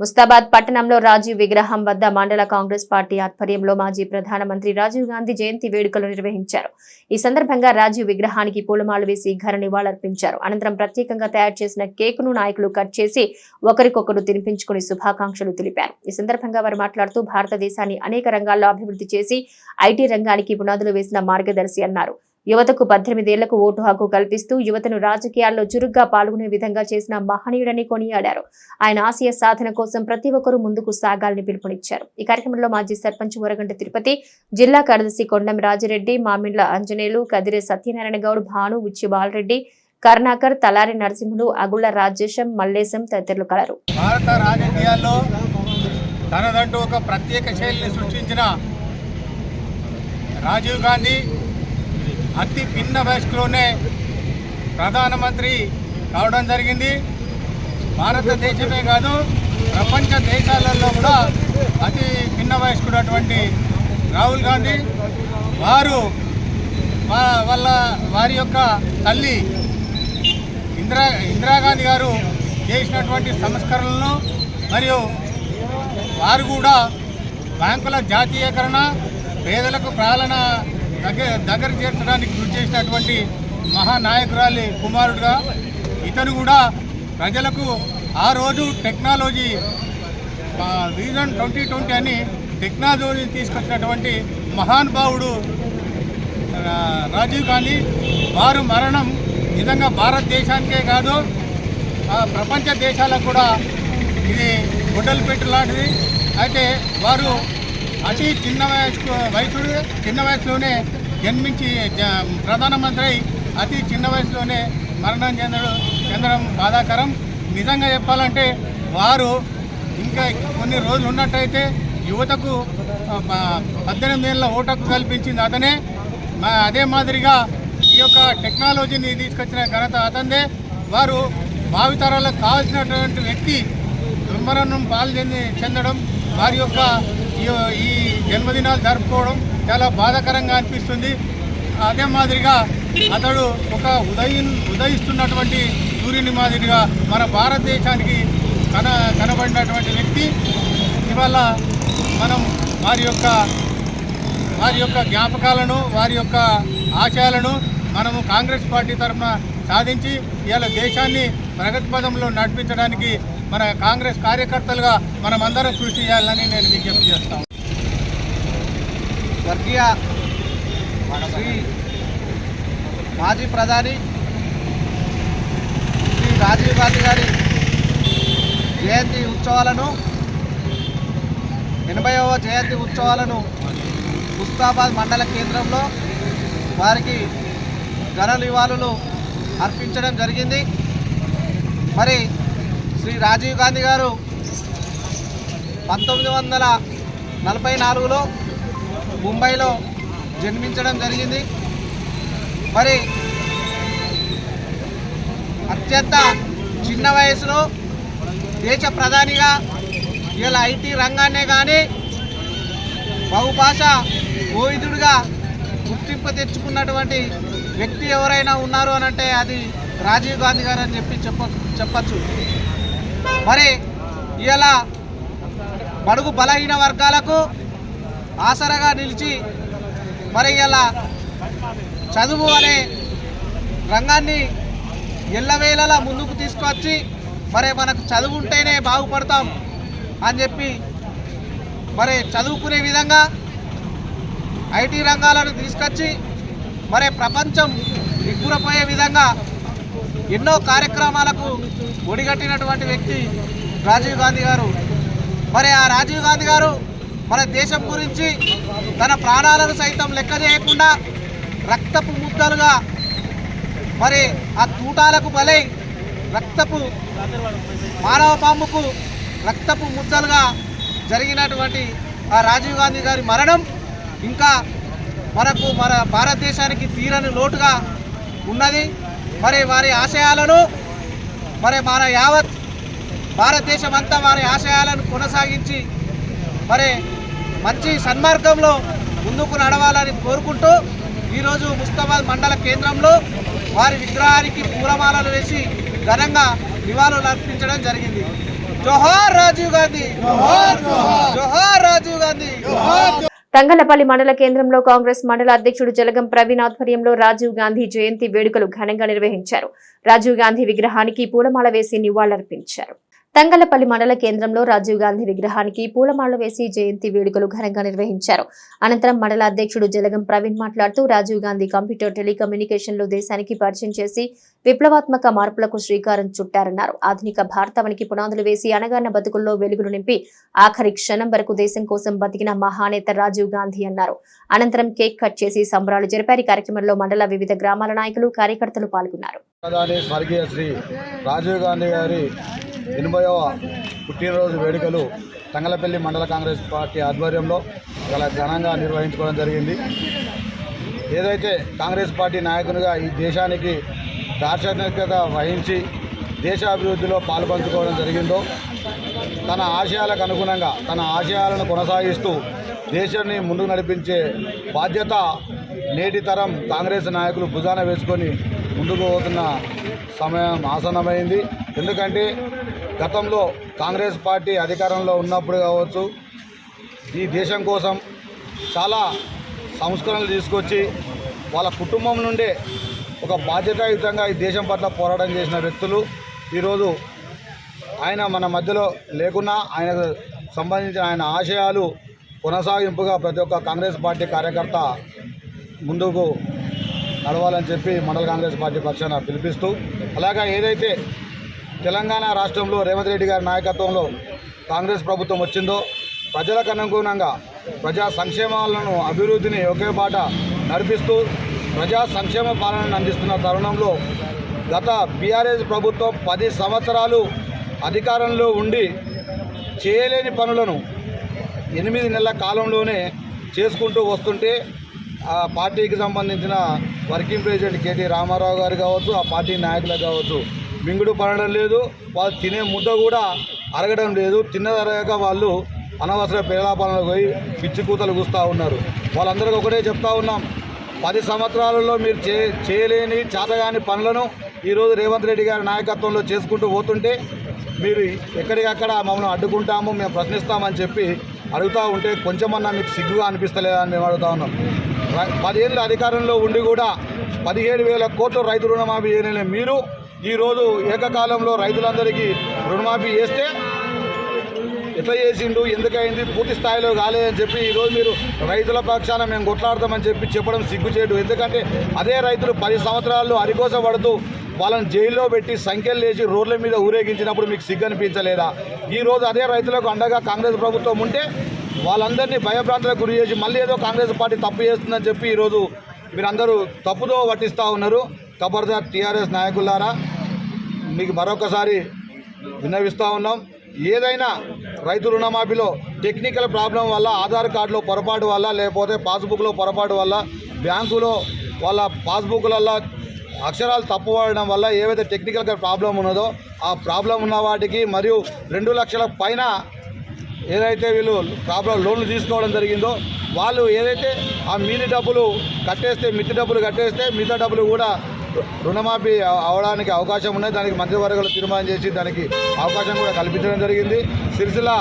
Speaker 1: ముస్తాబాద్ పట్టణంలో రాజీవ్ విగ్రహం వద్ద మండల కాంగ్రెస్ పార్టీ ఆధ్వర్యంలో మాజీ ప్రధానమంత్రి రాజీవ్ గాంధీ జయంతి వేడుకలు నిర్వహించారు. ఈ సందర్భంగా రాజీవ్ విగ్రహానికి పూలమాల వేసి ఘన నివాళులర్పించారు. అనంతరం ప్రత్యేకంగా తయారు చేసిన కేకును నాయకులు కట్ చేసి ఒకరికొకరు తినిపించుకుని శుభాకాంక్షలు తెలిపారు. ఈ సందర్భంగా వారు మాట్లాడుతూ భారతదేశాన్ని అనేక రంగాల్లో అభివృద్ధి చేసి ఐటీ రంగానికి పునాదులు వేసిన మార్గదర్శి అన్నారు. యువతకు 18 ఏళ్లకు ఓటు హక్కు కల్పిస్తూ యువతను రాజకీయాల్లో చురుగ్గా పాల్గొనే విధంగా చేసిన మహనీయుడని కొనియాడారు. ఆయన ఆశయ సాధన కోసం ప్రతి ఒక్కరూ ముందుకు సాగాలని పిలుపునిచ్చారు. ఈ కార్యక్రమంలో మాజీ సర్పంచ్ వరగంట తిరుపతి, జిల్లా కార్యదర్శి కొండం రాజిరెడ్డి, మామిండ్ల అంజనేయులు, కదిరే సత్యనారాయణ గౌడ్, భాను, ఉచ్చి బాలరెడ్డి, కరుణాకర్, తలారి నరసింహులు, అగుళ్ల రాజేశం, మల్లేశం తదితరులు కలరు.
Speaker 8: భారత రాజకీయాల్లో తనదంటూ ఒక ప్రత్యేక శైలిని సృష్టించిన రాజీవ్ గాంధీ అతి పిన్న వయస్సులోనే ప్రధానమంత్రి కావడం జరిగింది. భారతదేశమే కాదు ప్రపంచ దేశాలలో కూడా అతి పిన్న వయస్కుడటువంటి రాహుల్ గాంధీ వారి యొక్క తల్లి ఇందిరాగాంధీ గారు చేసినటువంటి సంస్కరణలను మరియు వారు కూడా బ్యాంకుల జాతీయకరణ, పేదలకు పాలన దగ్గర చేర్చడానికి కృషి చేసినటువంటి మహానాయకురాలి కుమారుడుగా ఇతను కూడా ప్రజలకు ఆ రోజు టెక్నాలజీ విజన్ 2020 అని టెక్నాలజీ తీసుకొచ్చినటువంటి మహానుభావుడు రాజీవ్ గాంధీ. వారు మరణం నిజంగా భారతదేశానికే కాదు ప్రపంచ దేశాలకు కూడా ఇది గొడ్డలు పెట్టు లాంటిది. అయితే వారు అతి చిన్న వయసులోనే జన్మించి ప్రధానమంత్రి అతి చిన్న వయసులోనే మరణం చెందడం బాధాకరం. నిజంగా చెప్పాలంటే వారు ఇంకా కొన్ని రోజులు ఉన్నట్టయితే యువతకు 18 ఏళ్ళ ఓటకు కల్పించింది అతనే. అదే మాదిరిగా ఈ యొక్క టెక్నాలజీని తీసుకొచ్చిన ఘనత అతనిదే. వారు భావితరాలకు కావాల్సినటువంటి వ్యక్తి విమరణం చెందడం, వారి యొక్క ఈ జన్మదినాలు జరుపుకోవడం చాలా బాధాకరంగా అనిపిస్తుంది. అదే మాదిరిగా అతడు ఒక ఉదయిస్తున్నటువంటి సూర్యుని మాదిరిగా మన భారతదేశానికి కనబడినటువంటి వ్యక్తి. ఇవాళ మనం వారి యొక్క జ్ఞాపకాలను, వారి యొక్క ఆశయాలను మనము కాంగ్రెస్ పార్టీ తరఫున సాధించి ఇవాళ దేశాన్ని ప్రగతి పదంలో నడిపించడానికి మన కాంగ్రెస్ కార్యకర్తలుగా మనమందరం కృషి చేయాలని నేను విజ్ఞప్తి చేస్తాను.
Speaker 2: స్వర్గీయ శ్రీ మాజీ ప్రధాని శ్రీ రాజీవ్ గాంధీ గారి జయంతి ఉత్సవాలను 80వ జయంతి ఉత్సవాలను ముస్తాబాద్ మండల కేంద్రంలో వారికి ఘన నివాళులు అర్పించడం జరిగింది. మరి శ్రీ రాజీవ్ గాంధీ గారు 1944లో ముంబైలో జన్మించడం జరిగింది. మరి అత్యంత చిన్న వయసులో దేశ ప్రధానిగా ఇలా ఐటీ రంగాన్నే కానీ బహుభాష కోవిదుడిగా గుర్తింపు తెచ్చుకున్నటువంటి వ్యక్తి ఎవరైనా ఉన్నారు అనంటే అది రాజీవ్ గాంధీ గారు అని చెప్పచ్చు. మరి ఇలా బడుగు బలహీన వర్గాలకు ఆసరాగా నిలిచి మరి ఇలా చదువు అనే రంగాన్ని ఎల్లవేళలా ముందుకు తీసుకొచ్చి మరి మనకు చదువు ఉంటేనే బాగుపడతాం అని చెప్పి మరి చదువుకునే విధంగా ఐటీ రంగాలను తీసుకొచ్చి మరి ప్రపంచం నిగ్గురపోయే విధంగా ఎన్నో కార్యక్రమాలకు ఒడిగట్టినటువంటి వ్యక్తి రాజీవ్ గాంధీ గారు. మరి ఆ రాజీవ్ గాంధీ గారు మన దేశం గురించి తన ప్రాణాలను సైతం లెక్క చేయకుండా రక్తపు ముద్దలుగా మరి ఆ తూటాలకు బలై రక్తపు మానవ పాముకు రక్తపు ముద్దలుగా జరిగినటువంటి ఆ రాజీవ్ గాంధీ గారి మరణం ఇంకా మన భారతదేశానికి తీరని లోటుగా ఉన్నది. మరి వారి ఆశయాలను మరి మన యావత్ భారతదేశం అంతా వారి ఆశయాలను కొనసాగించి మరి మంచి సన్మార్గంలో ముందుకు నడవాలని కోరుకుంటూ ఈరోజు ముస్తాబాద్ మండల కేంద్రంలో వారి విగ్రహానికి పూలమాలలు వేసి ఘనంగా నివాళులు అర్పించడం జరిగింది. జోహార్ రాజీవ్ గాంధీ, జోహార్ రాజీవ్ గాంధీ.
Speaker 1: తంగళ్లపల్లి మండల కేంద్రంలో కాంగ్రెస్ మండల అధ్యక్షుడు జలగం ప్రవీణ్ ఆధ్వర్యంలో రాజీవ్ గాంధీ జయంతి వేడుకలు ఘనంగా నిర్వహించారు. రాజీవ్ గాంధీ విగ్రహానికి పూలమాల వేసి నివాళులర్పించారు. తంగళ్లపల్లి మండల కేంద్రంలో రాజీవ్ గాంధీ విగ్రహానికి పూలమాల వేసి జయంతి వేడుకలు ఘనంగా నిర్వహించారు. అనంతరం మండల అధ్యక్షుడు జలగం ప్రవీణ్ మాట్లాడుతూ రాజీవ్ గాంధీ కంప్యూటర్ టెలికమ్యూనికేషన్లు దేశానికి పరిచయం చేసి విప్లవాత్మక మార్పులకు శ్రీకారం చుట్టారన్నారు. ఆధునిక భారతావనికి పునాదులు వేసి అణగారిన బతుకుల్లో వెలుగులు నింపి ఆఖరి క్షణం వరకు దేశం కోసం బతికిన మహానేత రాజీవ్ గాంధీ అన్నారు. అనంతరం కేక్ కట్ చేసి సంబరాలు జరిపారు. కార్యక్రమంలో మండల వివిధ గ్రామాల నాయకులు కార్యకర్తలు పాల్గొన్నారు.
Speaker 8: స్వర్గీయ శ్రీ రాజీవ్ గాంధీ గారి 80వ పుట్టినరోజు వేడుకలు తంగలపల్లి మండల కాంగ్రెస్ పార్టీ ఆధ్వర్యంలో చాలా ఘనంగా నిర్వహించుకోవడం జరిగింది. ఏదైతే కాంగ్రెస్ పార్టీ నాయకునిగా ఈ దేశానికి దార్శనికత వహించి దేశాభివృద్ధిలో పాలుపంచుకోవడం జరిగిందో, తన ఆశయాలకు అనుగుణంగా తన ఆశయాలను కొనసాగిస్తూ దేశాన్ని ముందుకు నడిపించే బాధ్యత నేటి తరం కాంగ్రెస్ నాయకులు భుజాన వేసుకొని ముందుకు పోతున్న సమయం ఆసన్నమైంది. ఎందుకంటే గతంలో కాంగ్రెస్ పార్టీ అధికారంలో ఉన్నప్పుడు కావచ్చు, ఈ దేశం కోసం చాలా సంస్కరణలు తీసుకొచ్చి వాళ్ళ కుటుంబం నుండే ఒక బాధ్యతాయుతంగా ఈ దేశం పట్ల పోరాటం చేసిన వ్యక్తులు ఈరోజు ఆయన మన మధ్యలో లేకున్నా ఆయనకు సంబంధించిన ఆయన ఆశయాలు కొనసాగింపుగా ప్రతి ఒక్క కాంగ్రెస్ పార్టీ కార్యకర్త ముందుకు నడవాలని చెప్పి మండల కాంగ్రెస్ పార్టీ పక్షాన పిలిపిస్తూ, అలాగే ఏదైతే తెలంగాణ రాష్ట్రంలో రేవంత్ రెడ్డి గారి నాయకత్వంలో కాంగ్రెస్ ప్రభుత్వం వచ్చిందో, ప్రజలకు అనుగుణంగా ప్రజా సంక్షేమాలను అభివృద్ధిని ఒకే బాట నడిపిస్తూ ప్రజా సంక్షేమ పాలనను అందిస్తున్న తరుణంలో గత బీఆర్ఎస్ ప్రభుత్వం 10 సంవత్సరాలు అధికారంలో ఉండి చేయలేని పనులను 8 నెలల కాలంలోనే చేసుకుంటూ వస్తుంటే ఆ పార్టీకి సంబంధించిన వర్కింగ్ ప్రెసిడెంట్ కేటీ రామారావు గారు కావచ్చు, ఆ పార్టీ నాయకులకు కావచ్చు, మింగుడు పడడం లేదు. వాళ్ళు తినే ముద్ద కూడా అరగడం లేదు. తిన్నదరగక వాళ్ళు అనవసర పేలాపాలకు పోయి పిచ్చి కూతలు కూస్తూ ఉన్నారు. వాళ్ళందరికీ ఒకటే చెప్తా ఉన్నాం, 10 సంవత్సరాలలో మీరు చేయలేని చేతగాని పనులను ఈరోజు రేవంత్ రెడ్డి గారి నాయకత్వంలో చేసుకుంటూ పోతుంటే మీరు ఎక్కడికక్కడ మమ్మల్ని అడ్డుకుంటాము, మేము ప్రశ్నిస్తామని చెప్పి అడుగుతూ ఉంటే కొంచెమన్నా మీకు సిగ్గుగా అనిపిస్తలేదా అని మేము అడుగుతా ఉన్నాం. 10 ఏళ్ళ అధికారంలో ఉండి కూడా 17,000 కోట్ల రైతు రుణమాఫీ చేయలేని మీరు ఈరోజు ఏకకాలంలో రైతులందరికీ రుణమాఫీ చేస్తే ఎట్లా చేసిండు, ఎందుకైంది, పూర్తి స్థాయిలో కాలేదని చెప్పి ఈరోజు మీరు రైతుల పక్షాన మేము కొట్లాడతామని చెప్పడం సిగ్గుచేటు. ఎందుకంటే అదే రైతులు 10 సంవత్సరాలు అరికోస పడుతూ వాళ్ళని జైల్లో పెట్టి సంఖ్యలు లేచి రోడ్ల మీద ఊరేగించినప్పుడు మీకు సిగ్గు అనిపించలేదా? ఈరోజు అదే రైతులకు అండగా కాంగ్రెస్ ప్రభుత్వం ఉంటే వాళ్ళందరినీ భయభ్రాంతులకు గురి చేసి మళ్ళీ ఏదో కాంగ్రెస్ పార్టీ తప్పు చేస్తుందని చెప్పి ఈరోజు మీరందరూ తప్పుదో పట్టిస్తూ ఉన్నారు. ఖబర్దార్ టీఆర్ఎస్ నాయకులారా, మీకు మరొకసారి విన్నవిస్తూ ఉన్నాం. ఏదైనా రైతు రుణమాఫీలో టెక్నికల్ ప్రాబ్లం వల్ల, ఆధార్ కార్డులో పొరపాటు వల్ల, లేకపోతే పాస్బుక్లో పొరపాటు వల్ల, బ్యాంకులో వాళ్ళ పాస్బుక్లలో అక్షరాలు తప్పు పడడం వల్ల ఏవైతే టెక్నికల్గా ప్రాబ్లం ఉన్నదో ఆ ప్రాబ్లం ఉన్న వాటికి మరియు 2 లక్షల పైన ఏదైతే వీళ్ళు లోన్లు తీసుకోవడం జరిగిందో వాళ్ళు ఏదైతే ఆ మిగతా డబ్బులు కట్టేస్తే మిగతా డబ్బులు కూడా రుణమాఫీ అవడానికి అవకాశం ఉన్నది. దానికి మంత్రివర్గంలో తీర్మానం చేసి దానికి అవకాశం కూడా కల్పించడం జరిగింది. సిరిసిల్ల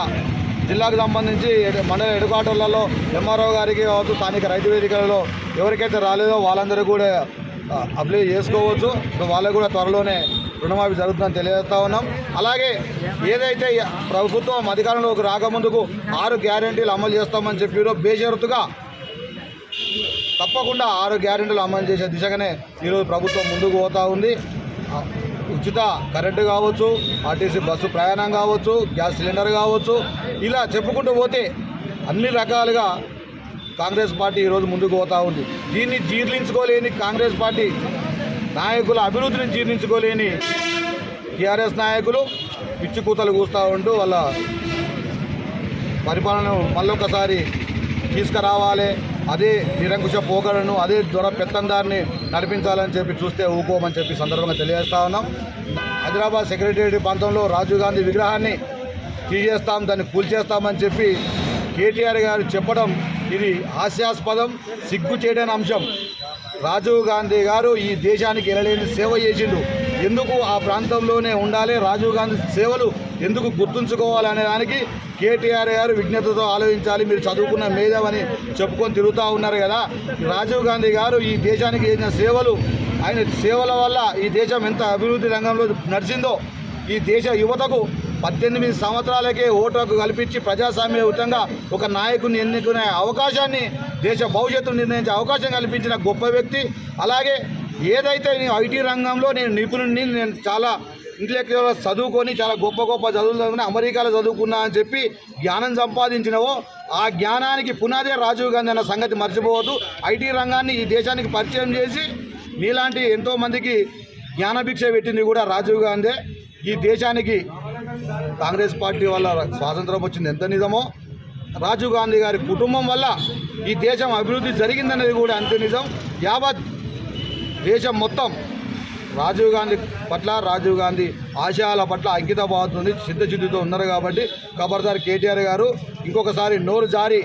Speaker 8: జిల్లాకు సంబంధించి మండల హెడ్ క్వార్టర్లలో ఎంఆర్ఓ గారికి కావచ్చు, స్థానిక రైతు వేదికలలో ఎవరికైతే రాలేదో వాళ్ళందరూ కూడా అప్లై చేసుకోవచ్చు. వాళ్ళకు కూడా త్వరలోనే రుణమాఫీ జరుగుతుందని తెలియజేస్తూ ఉన్నాం. అలాగే ఏదైతే ప్రభుత్వం అధికారంలోకి రాకముందుకు 6 గ్యారెంటీలు అమలు చేస్తామని చెప్పారో బేషరతుగా తప్పకుండా 6 గ్యారెంటీలు అమలు చేసే దిశగానే ఈరోజు ప్రభుత్వం ముందుకు పోతూ ఉంది. ఉచిత కరెంటు కావచ్చు, ఆర్టీసీ బస్సు ప్రయాణం కావచ్చు, గ్యాస్ సిలిండర్ కావచ్చు, ఇలా చెప్పుకుంటూ పోతే అన్ని రకాలుగా కాంగ్రెస్ పార్టీ ఈరోజు ముందుకు పోతూ ఉంది. దీన్ని జీర్ణించుకోలేని కాంగ్రెస్ పార్టీ నాయకుల అభివృద్ధిని జీర్ణించుకోలేని టీఆర్ఎస్ నాయకులు పిచ్చి కూతలు కూస్తూ ఉంటూ వాళ్ళ పరిపాలనను మళ్ళొకసారి తీసుకురావాలి, అదే నిరంకుశ పోకడను, అదే దొర పెత్తందారిని నడిపించాలని చెప్పి చూస్తే ఊకోమని చెప్పి సందర్భంగా తెలియజేస్తూ ఉన్నాం. హైదరాబాద్ సెక్రటేరియట్ ప్రాంతంలో రాజీవ్ గాంధీ విగ్రహాన్ని తీసేస్తాం, దాన్ని కూల్చేస్తామని చెప్పి కేటీఆర్ గారు చెప్పడం ఇది హాస్యాస్పదం, సిగ్గు చేయని అంశం. రాజీవ్ గాంధీ గారు ఈ దేశానికి ఎనలేని సేవ చేసిండు. ఎందుకు ఆ ప్రాంతంలోనే ఉండాలి, రాజీవ్ గాంధీ సేవలు ఎందుకు గుర్తుంచుకోవాలనే దానికి కేటీఆర్ గారు విజ్ఞతతో ఆలోచించాలి. మీరు చదువుకున్న మేధావని చెప్పుకొని తిరుగుతూ ఉన్నారు కదా. రాజీవ్ గాంధీ గారు ఈ దేశానికి చేసిన సేవలు, ఆయన సేవల వల్ల ఈ దేశం ఎంత అభివృద్ధి రంగంలో నడిచిందో, ఈ దేశ యువతకు 18 సంవత్సరాలకే ఓటు హక్కు కల్పించి ప్రజాస్వామ్యయుతంగా ఒక నాయకుడిని ఎన్నుకునే అవకాశాన్ని, దేశ భవిష్యత్తును నిర్ణయించే అవకాశం కల్పించిన గొప్ప వ్యక్తి. అలాగే ఏదైతే నేను ఐటీ రంగంలో నేను నిపుణుడిని, నేను చాలా ఇంటలెక్చువల్ చదువుకొని చాలా గొప్ప గొప్ప చదువులు చదువుకుని అమెరికాలో చదువుకున్నా అని చెప్పి జ్ఞానం సంపాదించినవో, ఆ జ్ఞానానికి పునాదే రాజీవ్ గాంధీ అన్న సంగతి మర్చిపోవద్దు. ఐటీ రంగాన్ని ఈ దేశానికి పరిచయం చేసి మీలాంటి ఎంతోమందికి జ్ఞానభిక్ష పెట్టింది కూడా రాజీవ్ గాంధీ. ఈ దేశానికి కాంగ్రెస్ పార్టీ వల్ల స్వాతంత్రం వచ్చింది ఎంత నిజమో, రాజీవ్ గాంధీ గారి కుటుంబం వల్ల ఈ దేశం అభివృద్ధి జరిగిందనేది కూడా అంతే నిజం. యావత్ దేశం మొత్తం రాజీవ్ గాంధీ పట్ల, రాజీవ్ గాంధీ ఆశయాల పట్ల అంకిత భావంతో సిద్ధశుద్ధితో ఉన్నారు. కాబట్టి ఖబర్దార్ కేటీఆర్ గారు ఇంకొకసారి నోరు జారి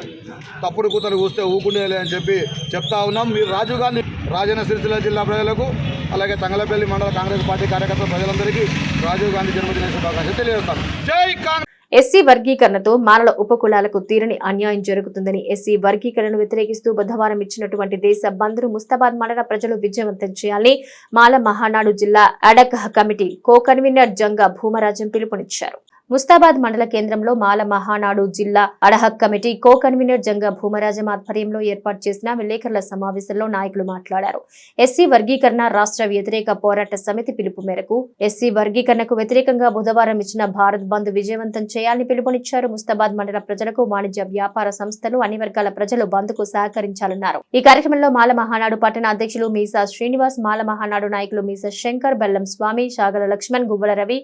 Speaker 8: తప్పుడు కూతలు కూస్తే ఊకుండేలే అని చెప్పి చెప్తా ఉన్నాం. మీరు రాజీవ్ గాంధీ రాజన్న సిరిసిల్ల జిల్లా ప్రజలకు, అలాగే తంగలపల్లి మండల కాంగ్రెస్ పార్టీ కార్యకర్తల ప్రజలందరికీ రాజీవ్ గాంధీ జన్మదిన శుభాకాంక్షలు తెలియజేస్తాను. జై కాంగ్రెస్.
Speaker 1: ఎస్సీ వర్గీకరణతో మాలల ఉపకులాలకు తీరని అన్యాయం జరుగుతుందని ఎస్సీ వర్గీకరణను వ్యతిరేకిస్తూ బుధవారం ఇచ్చినటువంటి దేశ బంద్ను ముస్తాబాద్ మండల ప్రజలు విజయవంతం చేయాలని మాల మహానాడు జిల్లా ad hoc committee co convener Janga Bhoomarajam పిలుపునిచ్చారు. ముస్తాబాద్ మండల కేంద్రంలో మాల మహానాడు జిల్లా ad hoc committee co convener Janga Bhoomarajam ఆధ్వర్యంలో ఏర్పాటు చేసిన విలేకరుల సమావేశంలో నాయకులు మాట్లాడారు. ఎస్సీ వర్గీకరణ రాష్ట్ర వ్యతిరేక పోరాట సమితి పిలుపు మేరకు ఎస్సీ వర్గీకరణకు వ్యతిరేకంగా బుధవారం ఇచ్చిన భారత్ బంద్ విజయవంతం చేయాలని పిలుపునిచ్చారు. ముస్తాబాద్ మండల ప్రజలకు, వాణిజ్య వ్యాపార సంస్థలు, అన్ని వర్గాల ప్రజలు బంద్ కు సహకరించాలన్నారు. ఈ కార్యక్రమంలో మాల మహానాడు పట్టణ అధ్యక్షులు మీసా శ్రీనివాస్, మాల మహానాడు నాయకులు మీసా శంకర్, బెల్లం స్వామి, షాగల లక్ష్మణ్, గువ్వల రవి,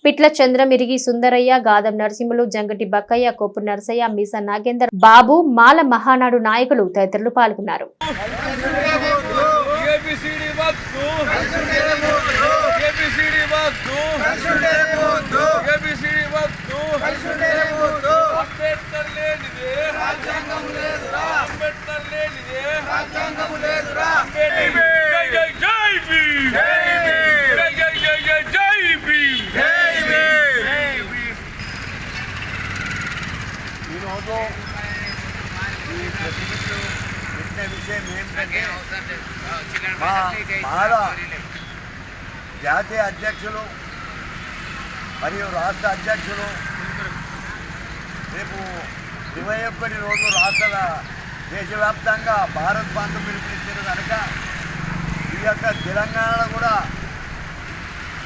Speaker 1: పిట్ల చంద్రం, ఇరిగి సుందరయ్య, గాదం నరసింహులు, జంగటి బక్కయ్య, కొప్పు నరసయ్య, మీసా నాగేందర్, బాబు, మాల మహానాడు నాయకులు తదితరులు పాల్గొన్నారు.
Speaker 9: విషయం ఏంటంటే మాల జాతీయ అధ్యక్షులు మరియు రాష్ట్ర అధ్యక్షులు రేపు 21 రోజు రాష్ట్ర దేశవ్యాప్తంగా భారత్ బంద్ పిలుపునిచ్చారు కనుక ఈ యొక్క తెలంగాణలో కూడా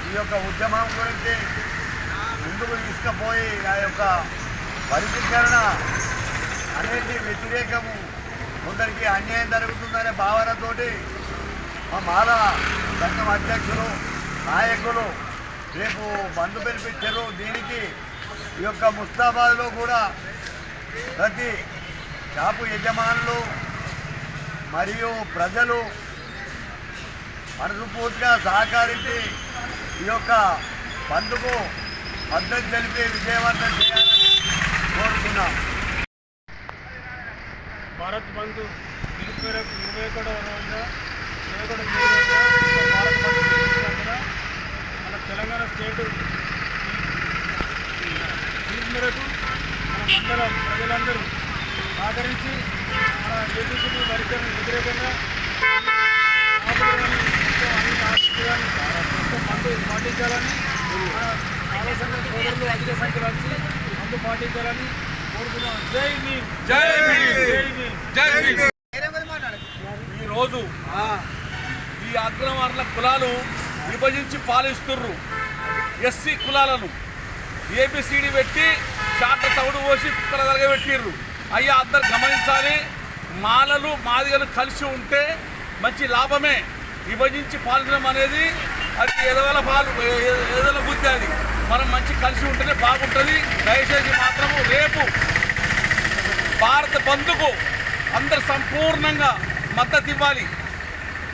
Speaker 9: ఈ యొక్క ఉద్యమం గురించి ముందుకు తీసుకుపోయి ఆ యొక్క వర్గీకరణ అనేది వ్యతిరేకము, కొందరికి అన్యాయం జరుగుతుందనే భావనతోటి మా మాల సంఘం అధ్యక్షులు, నాయకులు రేపు బంద్ పిలిపించారు. దీనికి ఈ యొక్క ముస్తాబాద్లో కూడా ప్రతి షాపు యజమానులు మరియు ప్రజలు మనస్ఫూర్తిగా సహకరించి ఈ యొక్క బంద్కు మద్దతు తెలిపి విజయవంతం చేయాలని కోరుతున్నాం.
Speaker 6: భారత్ బంద్ పిలుపు మేరకు 21వ రోజున మన తెలంగాణ స్టేట్ పిలుపు మేరకు మన అందరూ ప్రజలందరూ సహకరించి మన ఏపీసీ వర్గం వ్యతిరేకంగా మందు పాటించాలని ఆలోచన సోదరులు అధిక సంఖ్యలో వచ్చి మందు పాటించాలని కోరుతున్నాం. జై భీమ్, జై భీమ్, జై భీమ్. ఈరోజు ఈ అగ్రవర్ణ కులాలు విభజించి పాలిస్తుర్రు. ఎస్సీ కులాలను ఏబిసిడి పెట్టి చాట తవుడు పోసి కుక్కల తరగబెట్టిర్రు. అయ్యా అందరు గమనించాలి, మాలలు మాదిగలు కలిసి ఉంటే మంచి లాభమే. విభజించి పాలించడం అనేది అది ఎదల బుద్ధి. అది మనం మంచి కలిసి ఉంటేనే బాగుంటుంది. దయచేసి మాత్రము రేపు భారత బంద్కు అందరు సంపూర్ణంగా మద్దతు ఇవ్వాలి.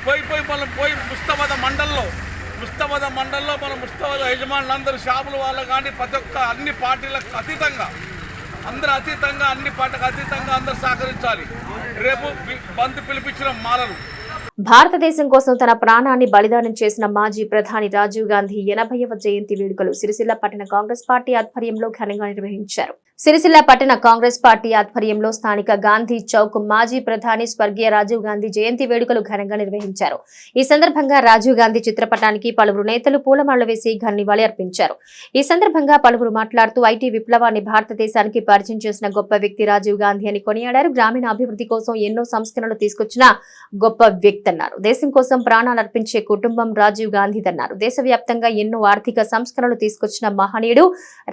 Speaker 6: పోయి ముస్తాబాద్ మండల్లో మన ముస్తాబాద్ యజమానులందరూ షాపుల వాళ్ళ కానీ ప్రతి ఒక్క అన్ని పార్టీలకు అతీతంగా అన్ని పార్టీలకు అతీతంగా అందరూ సహకరించాలి. రేపు బంద్ పిలిపించిన మాలలు.
Speaker 1: భారతదేశం కోసం తన ప్రాణాన్ని బలిదానం చేసిన మాజీ ప్రధాని రాజీవ్ గాంధీ 80వ జయంతి వేడుకలు సిరిసిల్ల పట్టణ కాంగ్రెస్ పార్టీ ఆధ్వర్యంలో ఘనంగా నిర్వహించారు. సిరిసిల్ల పట్టణ కాంగ్రెస్ పార్టీ ఆధ్వర్యంలో స్థానిక గాంధీ చౌక్ మాజీ ప్రధాని స్వర్గీయ రాజీవ్ గాంధీ జయంతి వేడుకలు ఘనంగా నిర్వహించారు. ఈ సందర్భంగా రాజీవ్ గాంధీ చిత్రపటానికి పలువురు నేతలు పూలమాలలు వేసి ఘన నివాళి అర్పించారు. ఈ సందర్భంగా పలువురు మాట్లాడుతూ ఐటీ విప్లవాన్ని భారతదేశానికి పరిచయం చేసిన గొప్ప వ్యక్తి రాజీవ్ గాంధీ అని కొనియాడారు. గ్రామీణ అభివృద్ధి కోసం ఎన్నో సంస్కరణలు తీసుకొచ్చిన గొప్ప వ్యక్తి అన్నారు. దేశం కోసం ప్రాణాలు అర్పించే కుటుంబం రాజీవ్ గాంధీదన్నారు. దేశవ్యాప్తంగా ఎన్నో ఆర్థిక సంస్కరణలు తీసుకొచ్చిన మహనీయుడు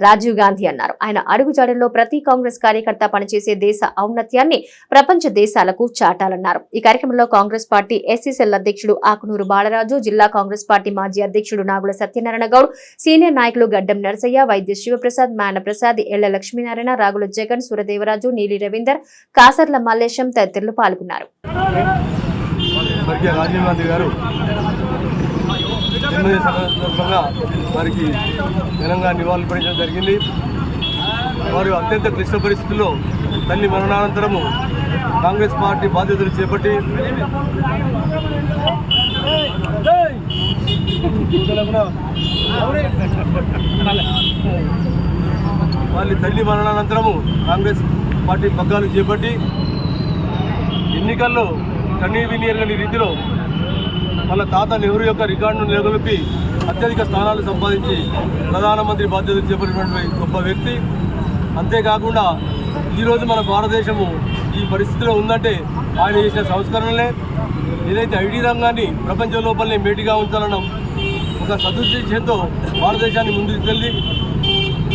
Speaker 1: రాజీవ్ గాంధీ అన్నారు. ఆయన అడుగుజాడల్లో ప్రతి కాంగ్రెస్ కార్యకర్త పనిచేసే దేశ ఔన్నత్యాన్ని ప్రపంచ దేశాలకు చాటాలన్నారు. ఈ కార్యక్రమంలో కాంగ్రెస్ పార్టీ ఎస్సీసెల్ అధ్యక్షుడు ఆకునూరు బాలరాజు, జిల్లా కాంగ్రెస్ పార్టీ మాజీ అధ్యక్షుడు నాగుల సత్యనారాయణ గౌడ్, సీనియర్ నాయకులు గడ్డం నరసయ్య, వైద్య శివప్రసాద్, మానప్రసాద్, ఎళ్ల లక్ష్మీనారాయణ, రాగుల జగన్, సురదేవరాజు, నీలి రవీందర్, కాసర్ల మల్లేశం తదితరులు పాల్గొన్నారు.
Speaker 8: స్వర్గీయ రాజీవ్ గాంధీ గారు జన్మదిన సందర్భంగా వారికి ఘనంగా నివాళులర్పించడం జరిగింది. వారు అత్యంత క్లిష్ట పరిస్థితుల్లో తల్లి మరణానంతరము కాంగ్రెస్ పార్టీ బాధ్యతలు చేపట్టి వాళ్ళ తల్లి మరణానంతరము కాంగ్రెస్ పార్టీ పగ్గాలు చేపట్టి ఎన్నికల్లో కన్నీవినియర్గని రీతిలో వాళ్ళ తాత నెహ్రూ యొక్క రికార్డును నెలకొల్పి అత్యధిక స్థానాలు సంపాదించి ప్రధానమంత్రి బాధ్యతలు చేపట్టినటువంటి గొప్ప వ్యక్తి. అంతేకాకుండా ఈరోజు మన భారతదేశము ఈ పరిస్థితిలో ఉందంటే ఆయన చేసిన సంస్కరణలే. ఏదైతే ఐటీ రంగాన్ని ప్రపంచం లోపలనే మేటిగా ఉంచాలన్న ఒక సదుద్దేశంతో భారతదేశాన్ని ముందుకు వెళ్ళి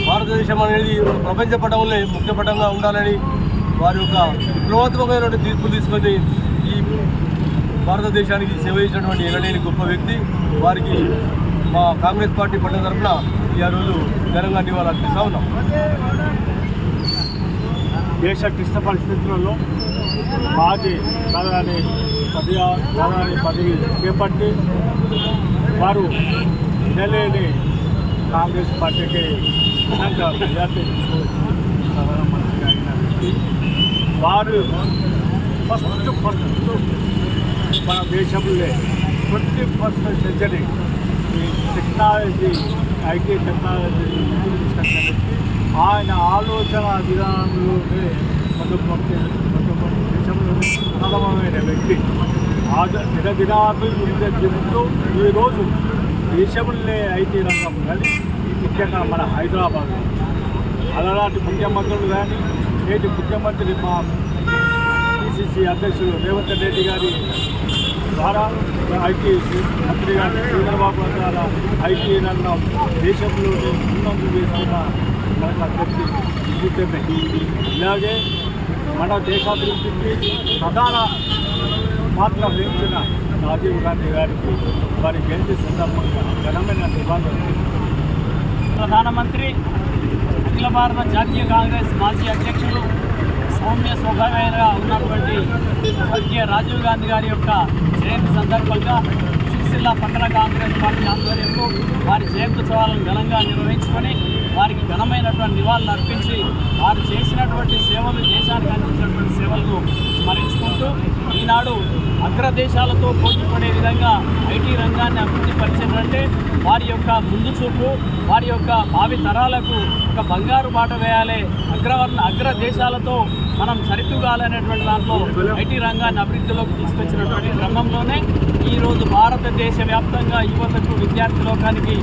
Speaker 8: భారతదేశం అనేది ప్రపంచ పటంలో ముఖ్య పటంగా ఉండాలని వారి యొక్క విప్లవాత్మకమైనటువంటి తీర్పులు తీసుకొని ఈ భారతదేశానికి సేవ చేసినటువంటి ఎనలేని గొప్ప వ్యక్తి. వారికి మా కాంగ్రెస్ పార్టీ పట్టణ తరఫున ఈ రోజు ఘనంగా నివాళులు అర్పిస్తూ ఉన్నాం.
Speaker 6: దేశ క్లిష్ట పరిస్థితులలో మాజీ ప్రధాని పదవి చేపట్టి వారు వినలేని కాంగ్రెస్ పార్టీకి ఘనంగా మెజార్టీ ప్రధానమంత్రి అయిన వ్యక్తి. వారు ఫస్ట్ మన దేశంలో 21st సెంచరీ ఈ టెక్నాలజీ ఐటీ టెక్నాలజీ తీసుకొచ్చి ఆయన ఆలోచన విధానంలోనే దేశంలోనే ప్రథమమైన వ్యక్తి. దినాభివృద్ధి చెందుతూ ఈరోజు దేశంలో ఐటీ రంగం కానీ ముఖ్యంగా మన హైదరాబాద్ అలాంటి ముఖ్యమంత్రులు కానీ నేటి ముఖ్యమంత్రి మా పిసిసి అధ్యక్షులు రేవంత్ రెడ్డి గారి ద్వారా ఐటీ మంత్రి గారి చంద్రబాబు ద్వారా ఐటీ రంగం దేశంలోనే ముందంజు వేస్తున్న మనకు అందరికీ విదితమే. ఇలాగే మన దేశాభివృద్ధికి ప్రధాన పాత్ర వహించిన రాజీవ్ గాంధీ గారికి వారి జయంతి సందర్భంగా ఘనమైన నివాళులు.
Speaker 5: ప్రధానమంత్రి, అఖిల భారత జాతీయ కాంగ్రెస్ మాజీ అధ్యక్షులు, సౌమ్య స్వభావంగా ఉన్నటువంటి స్వర్గీయ రాజీవ్ గాంధీ గారి యొక్క జయంతి సందర్భంగా సిరిసిల్ల పట్టణ కాంగ్రెస్ పార్టీ ఆధ్వర్యంలో వారి జయంతి ఉత్సవాలను ఘనంగా నిర్వహించుకొని వారికి ఘనమైనటువంటి నివాళులు అర్పించి వారు చేసినటువంటి సేవలు, దేశానికి అందించినటువంటి సేవలను స్మరించుకుంటూ ఈనాడు
Speaker 10: అగ్రదేశాలతో పోటీ పడే విధంగా ఐటీ రంగాన్ని అభివృద్ధి పరిచారంటే వారి యొక్క ముందు చూపు, వారి యొక్క భావి తరాలకు ఒక బంగారు బాట వేయాలి, అగ్ర దేశాలతో మనం సరితూగాలనేటువంటి దాంట్లో ఐటీ రంగాన్ని అభివృద్ధిలోకి తీసుకొచ్చినటువంటి క్రమంలోనే ఈరోజు భారతదేశ వ్యాప్తంగా యువతకు విద్యార్థి లోకానికి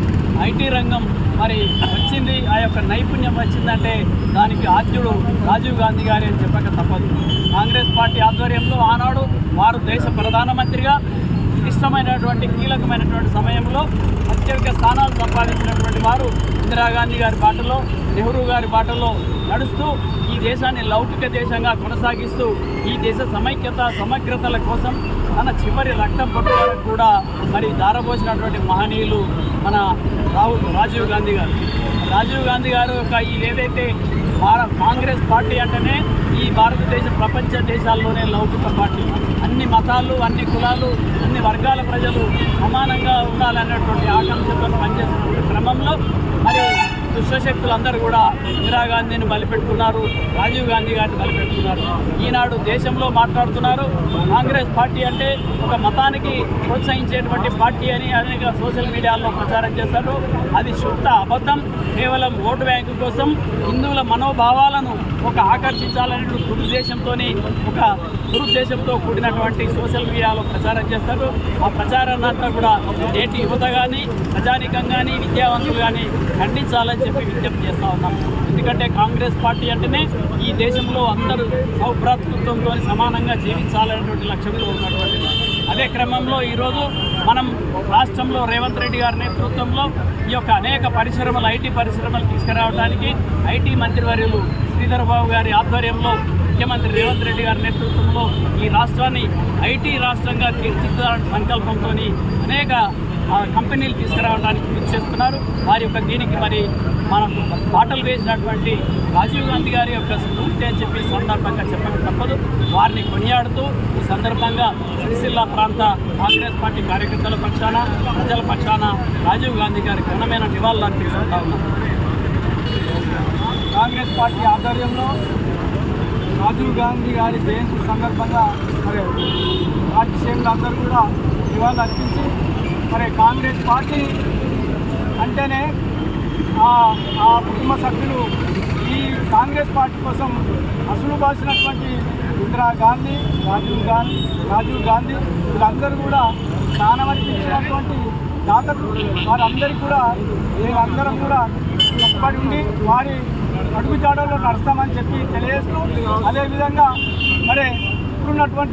Speaker 10: ఐటీ రంగం మరి వచ్చింది. ఆ యొక్క నైపుణ్యం వచ్చిందంటే దానికి ఆద్యుడు రాజీవ్ గాంధీ గారి అని చెప్పక తప్పదు. కాంగ్రెస్ పార్టీ ఆధ్వర్యంలో ఆనాడు వారు దేశ ప్రధానమంత్రిగా ఇష్టమైనటువంటి కీలకమైనటువంటి సమయంలో అత్యధిక స్థానాలు సంపాదించినటువంటి వారు ఇందిరాగాంధీ గారి బాటలో, నెహ్రూ గారి బాటలో నడుస్తూ ఈ దేశాన్ని లౌకిక దేశంగా కొనసాగిస్తూ ఈ దేశ సమైక్యత సమగ్రతల కోసం తన చివరి రక్తం పట్టుకోవడానికి కూడా మరి దారపోసినటువంటి మహనీయులు మన రాజీవ్ గాంధీ గారు. రాజీవ్ గాంధీ గారు యొక్క ఏదైతే కాంగ్రెస్ పార్టీ అంటేనే ఈ భారతదేశ ప్రపంచ దేశాల్లోనే లౌకిక పార్టీ. అన్ని మతాలు, అన్ని కులాలు, అన్ని వర్గాల ప్రజలు సమానంగా ఉండాలనేటువంటి ఆకాంక్షతో పనిచేస్తున్న క్రమంలో మరి దుష్టశక్తులందరూ కూడా ఇందిరాగాంధీని బలిపెట్టుకున్నారు, రాజీవ్ గాంధీ గారిని బలిపెట్టుకున్నారు. ఈనాడు దేశంలో మాట్లాడుతున్నారు కాంగ్రెస్ పార్టీ అంటే ఒక మతానికి ప్రోత్సహించేటువంటి పార్టీ అని అనేక సోషల్ మీడియాలో ప్రచారం చేశారు. అది శుద్ధ అబద్ధం. కేవలం ఓటు బ్యాంకు కోసం హిందువుల మనోభావాలను ఒక ఆకర్షించాలనే దురుద్దేశంతో కూడినటువంటి సోషల్ మీడియాలో ప్రచారం చేస్తారు. ఆ ప్రచారాన్ని అంతా కూడా నేటి యువత కానీ, ప్రజానికం కానీ, విద్యావంతులు కానీ ఖండించాలని చెప్పి విజ్ఞప్తి చేస్తూ ఉన్నాం. ఎందుకంటే కాంగ్రెస్ పార్టీ అంటేనే ఈ దేశంలో అందరూ సౌభ్రాతృత్వంతో సమానంగా జీవించాలనేటువంటి లక్ష్యంతో ఉన్నటువంటిది. అదే క్రమంలో ఈరోజు మనం రాష్ట్రంలో రేవంత్ రెడ్డి గారి నేతృత్వంలో ఈ యొక్క అనేక పరిశ్రమలు, ఐటీ పరిశ్రమలు తీసుకురావడానికి ఐటీ మంత్రివర్యులు శ్రీధర్ బాబు గారి ఆధ్వర్యంలో, ముఖ్యమంత్రి రేవంత్ రెడ్డి గారి నేతృత్వంలో ఈ రాష్ట్రాన్ని ఐటీ రాష్ట్రంగా తీర్చిదిద్దాలనే సంకల్పంతో అనేక కంపెనీలు తీసుకురావడానికి కృషి చేస్తున్నారు. వారి యొక్క దీనికి మరి మనం బాటలు వేసినటువంటి రాజీవ్ గాంధీ గారి యొక్క స్ఫూర్తి అని చెప్పి సందర్భంగా చెప్పక తప్పదు. వారిని కొనియాడుతూ ఈ సందర్భంగా సిరిసిల్ల ప్రాంత కాంగ్రెస్ పార్టీ కార్యకర్తల పక్షాన, ప్రజల పక్షాన రాజీవ్ గాంధీ గారి ఘనమైన నివాళులు అర్పిస్తూ ఉన్నాం. కాంగ్రెస్ పార్టీ ఆధ్వర్యంలో రాజీవ్ గాంధీ గారి జయంతి సందర్భంగా మరి పార్టీ శ్రేణులందరూ కూడా నివాళులు అర్పించి మరి కాంగ్రెస్ పార్టీ అంటేనే ఆ కుటుంబ సభ్యులు ఈ కాంగ్రెస్ పార్టీ కోసం అసలు బాసినటువంటి ఇందిరాగాంధీ, రాజీవ్ గాంధీ వీళ్ళందరూ కూడా స్థానమర్పించినటువంటి దాతలు. వారందరికీ కూడా మేమందరం కూడా కష్టపడి ఉండి వారి అడుగుజాడల్లో నడుస్తామని చెప్పి తెలియజేస్తూ, అదేవిధంగా మరి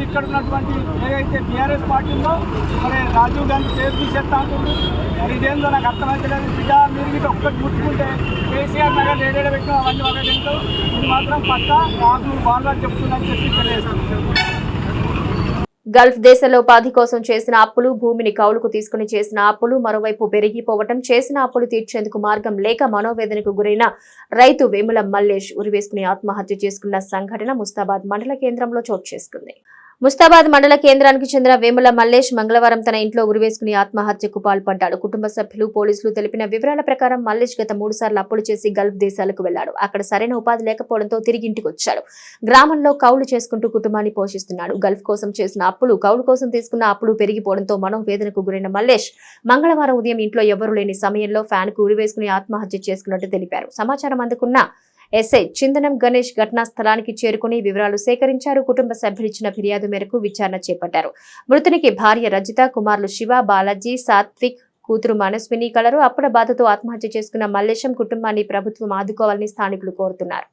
Speaker 10: ఇక్కడ ఉన్నటువంటి ఏదైతే టీఆర్ఎస్ పార్టీ ఉందో మరి రాజీవ్ గాంధీ పేరు తీసేస్తా ఉంటుంది. మరి ఇదేందో నాకు అర్థమైతలేదు. బిడ్డ మీరు గిట్ట ఒక్కటి గుర్తుకుంటే కేసీఆర్ నగర్ ఏడేడ పెట్టిన అవన్నీ ఒక తింటూ ఇది మాత్రం పక్క నాకు బాగా చెప్తుందని చెప్పి తెలియజేస్తుంది.
Speaker 1: గల్ఫ్ దేశాల్లో ఉపాధి కోసం చేసిన అప్పులు, భూమిని కౌలుకు తీసుకుని చేసిన అప్పులు మరోవైపు పెరిగిపోవటం, చేసిన అప్పులు తీర్చేందుకు మార్గం లేక మనోవేదనకు గురైన రైతు వేముల మల్లేష్ ఉరివేసుకుని ఆత్మహత్య చేసుకున్న సంఘటన ముస్తాబాద్ మండల కేంద్రంలో చోటు చేసుకుంది. ముస్తాబాద్ మండల కేంద్రానికి చెందిన వేముల మల్లేష్ మంగళవారం తన ఇంట్లో ఉరివేసుకుని ఆత్మహత్యకు పాల్పడ్డాడు. కుటుంబ సభ్యులు, పోలీసులు తెలిపిన వివరాల ప్రకారం మల్లేష్ గత 3 సార్లు అప్పులు చేసి గల్ఫ్ దేశాలకు వెళ్లాడు. అక్కడ సరైన ఉపాధి లేకపోవడంతో తిరిగి ఇంటికి వచ్చాడు. గ్రామంలో కౌలు చేసుకుంటూ కుటుంబాన్ని పోషిస్తున్నాడు. గల్ఫ్ కోసం చేసిన అప్పులు, కౌలు కోసం తీసుకున్న అప్పులు పెరిగిపోవడంతో మనోవేదనకు గురైన మల్లేష్ మంగళవారం ఉదయం ఇంట్లో ఎవరూ లేని సమయంలో ఫ్యాన్ కు ఉరివేసుకుని ఆత్మహత్య చేసుకున్నట్టు తెలిపారు. సమాచారం అందుకున్న ఎస్ఐ చిందనం గణేష్ ఘటనా స్థలానికి చేరుకుని వివరాలు సేకరించారు. కుటుంబ సభ్యులిచ్చిన ఫిర్యాదు మేరకు విచారణ చేపట్టారు. మృతునికి భార్య రజిత, కుమారులు శివ, బాలాజీ, సాత్విక్, కూతురు మనస్విని కలరు. అప్పుడ బాధతో ఆత్మహత్య చేసుకున్న మల్లేశం కుటుంబాన్ని ప్రభుత్వం ఆదుకోవాలని స్థానికులు కోరుతున్నారు.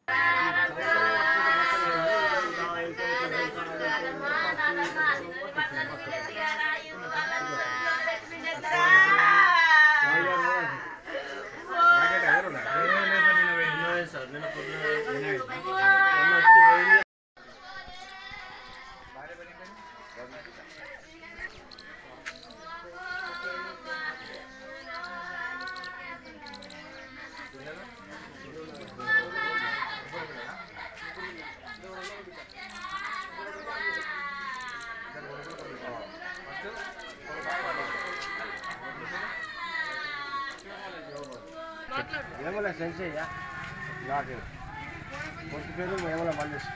Speaker 9: వేముల సెన్సయ్య నాకు పేరు వేముల మల్లేష్.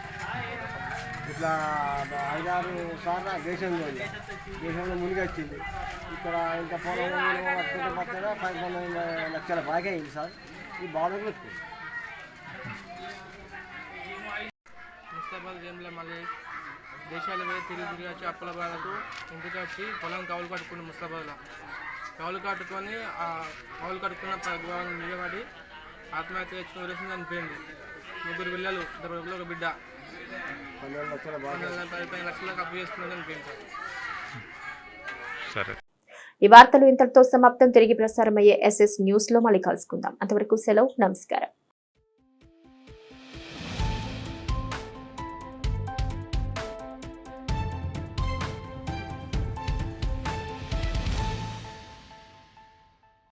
Speaker 2: ఇట్లా 5-6 సార్లు దేశంలో మునిగొచ్చింది. ఇక్కడ ఇంత పొలం పట్టుకుంటే 19 లక్షల బాగా అయింది సార్. ఈ బాధలు పెట్టుకుంది.
Speaker 5: ముస్తాబాద్ గేమ్లో మళ్ళీ దేశాలు వేరే తిరిగి వచ్చి అప్పుల బాధకు ఇంటికి వచ్చి పొలం కౌలు కట్టుకుని ముస్తాబాద్లో కౌలు కట్టుకొని ఆ కౌలు కట్టుకున్న ప్రభుత్వాన్ని నిలబడి ఆత్మహత్య చేసుకుని వదిలేసి చనిపోయింది. 3 పిల్లలు, 2 పిల్లలు, ఒక బిడ్డ. 15 లక్షలకు అప్పు చేసుకుని చనిపోయింది సార్.
Speaker 1: ఈ వార్తలు ఇంతటితో సమాప్తం. తిరిగి ప్రసారమయ్యే SS న్యూస్ లో మళ్ళీ కలుసుకుందాం. అంతవరకు సెలవు, నమస్కారం.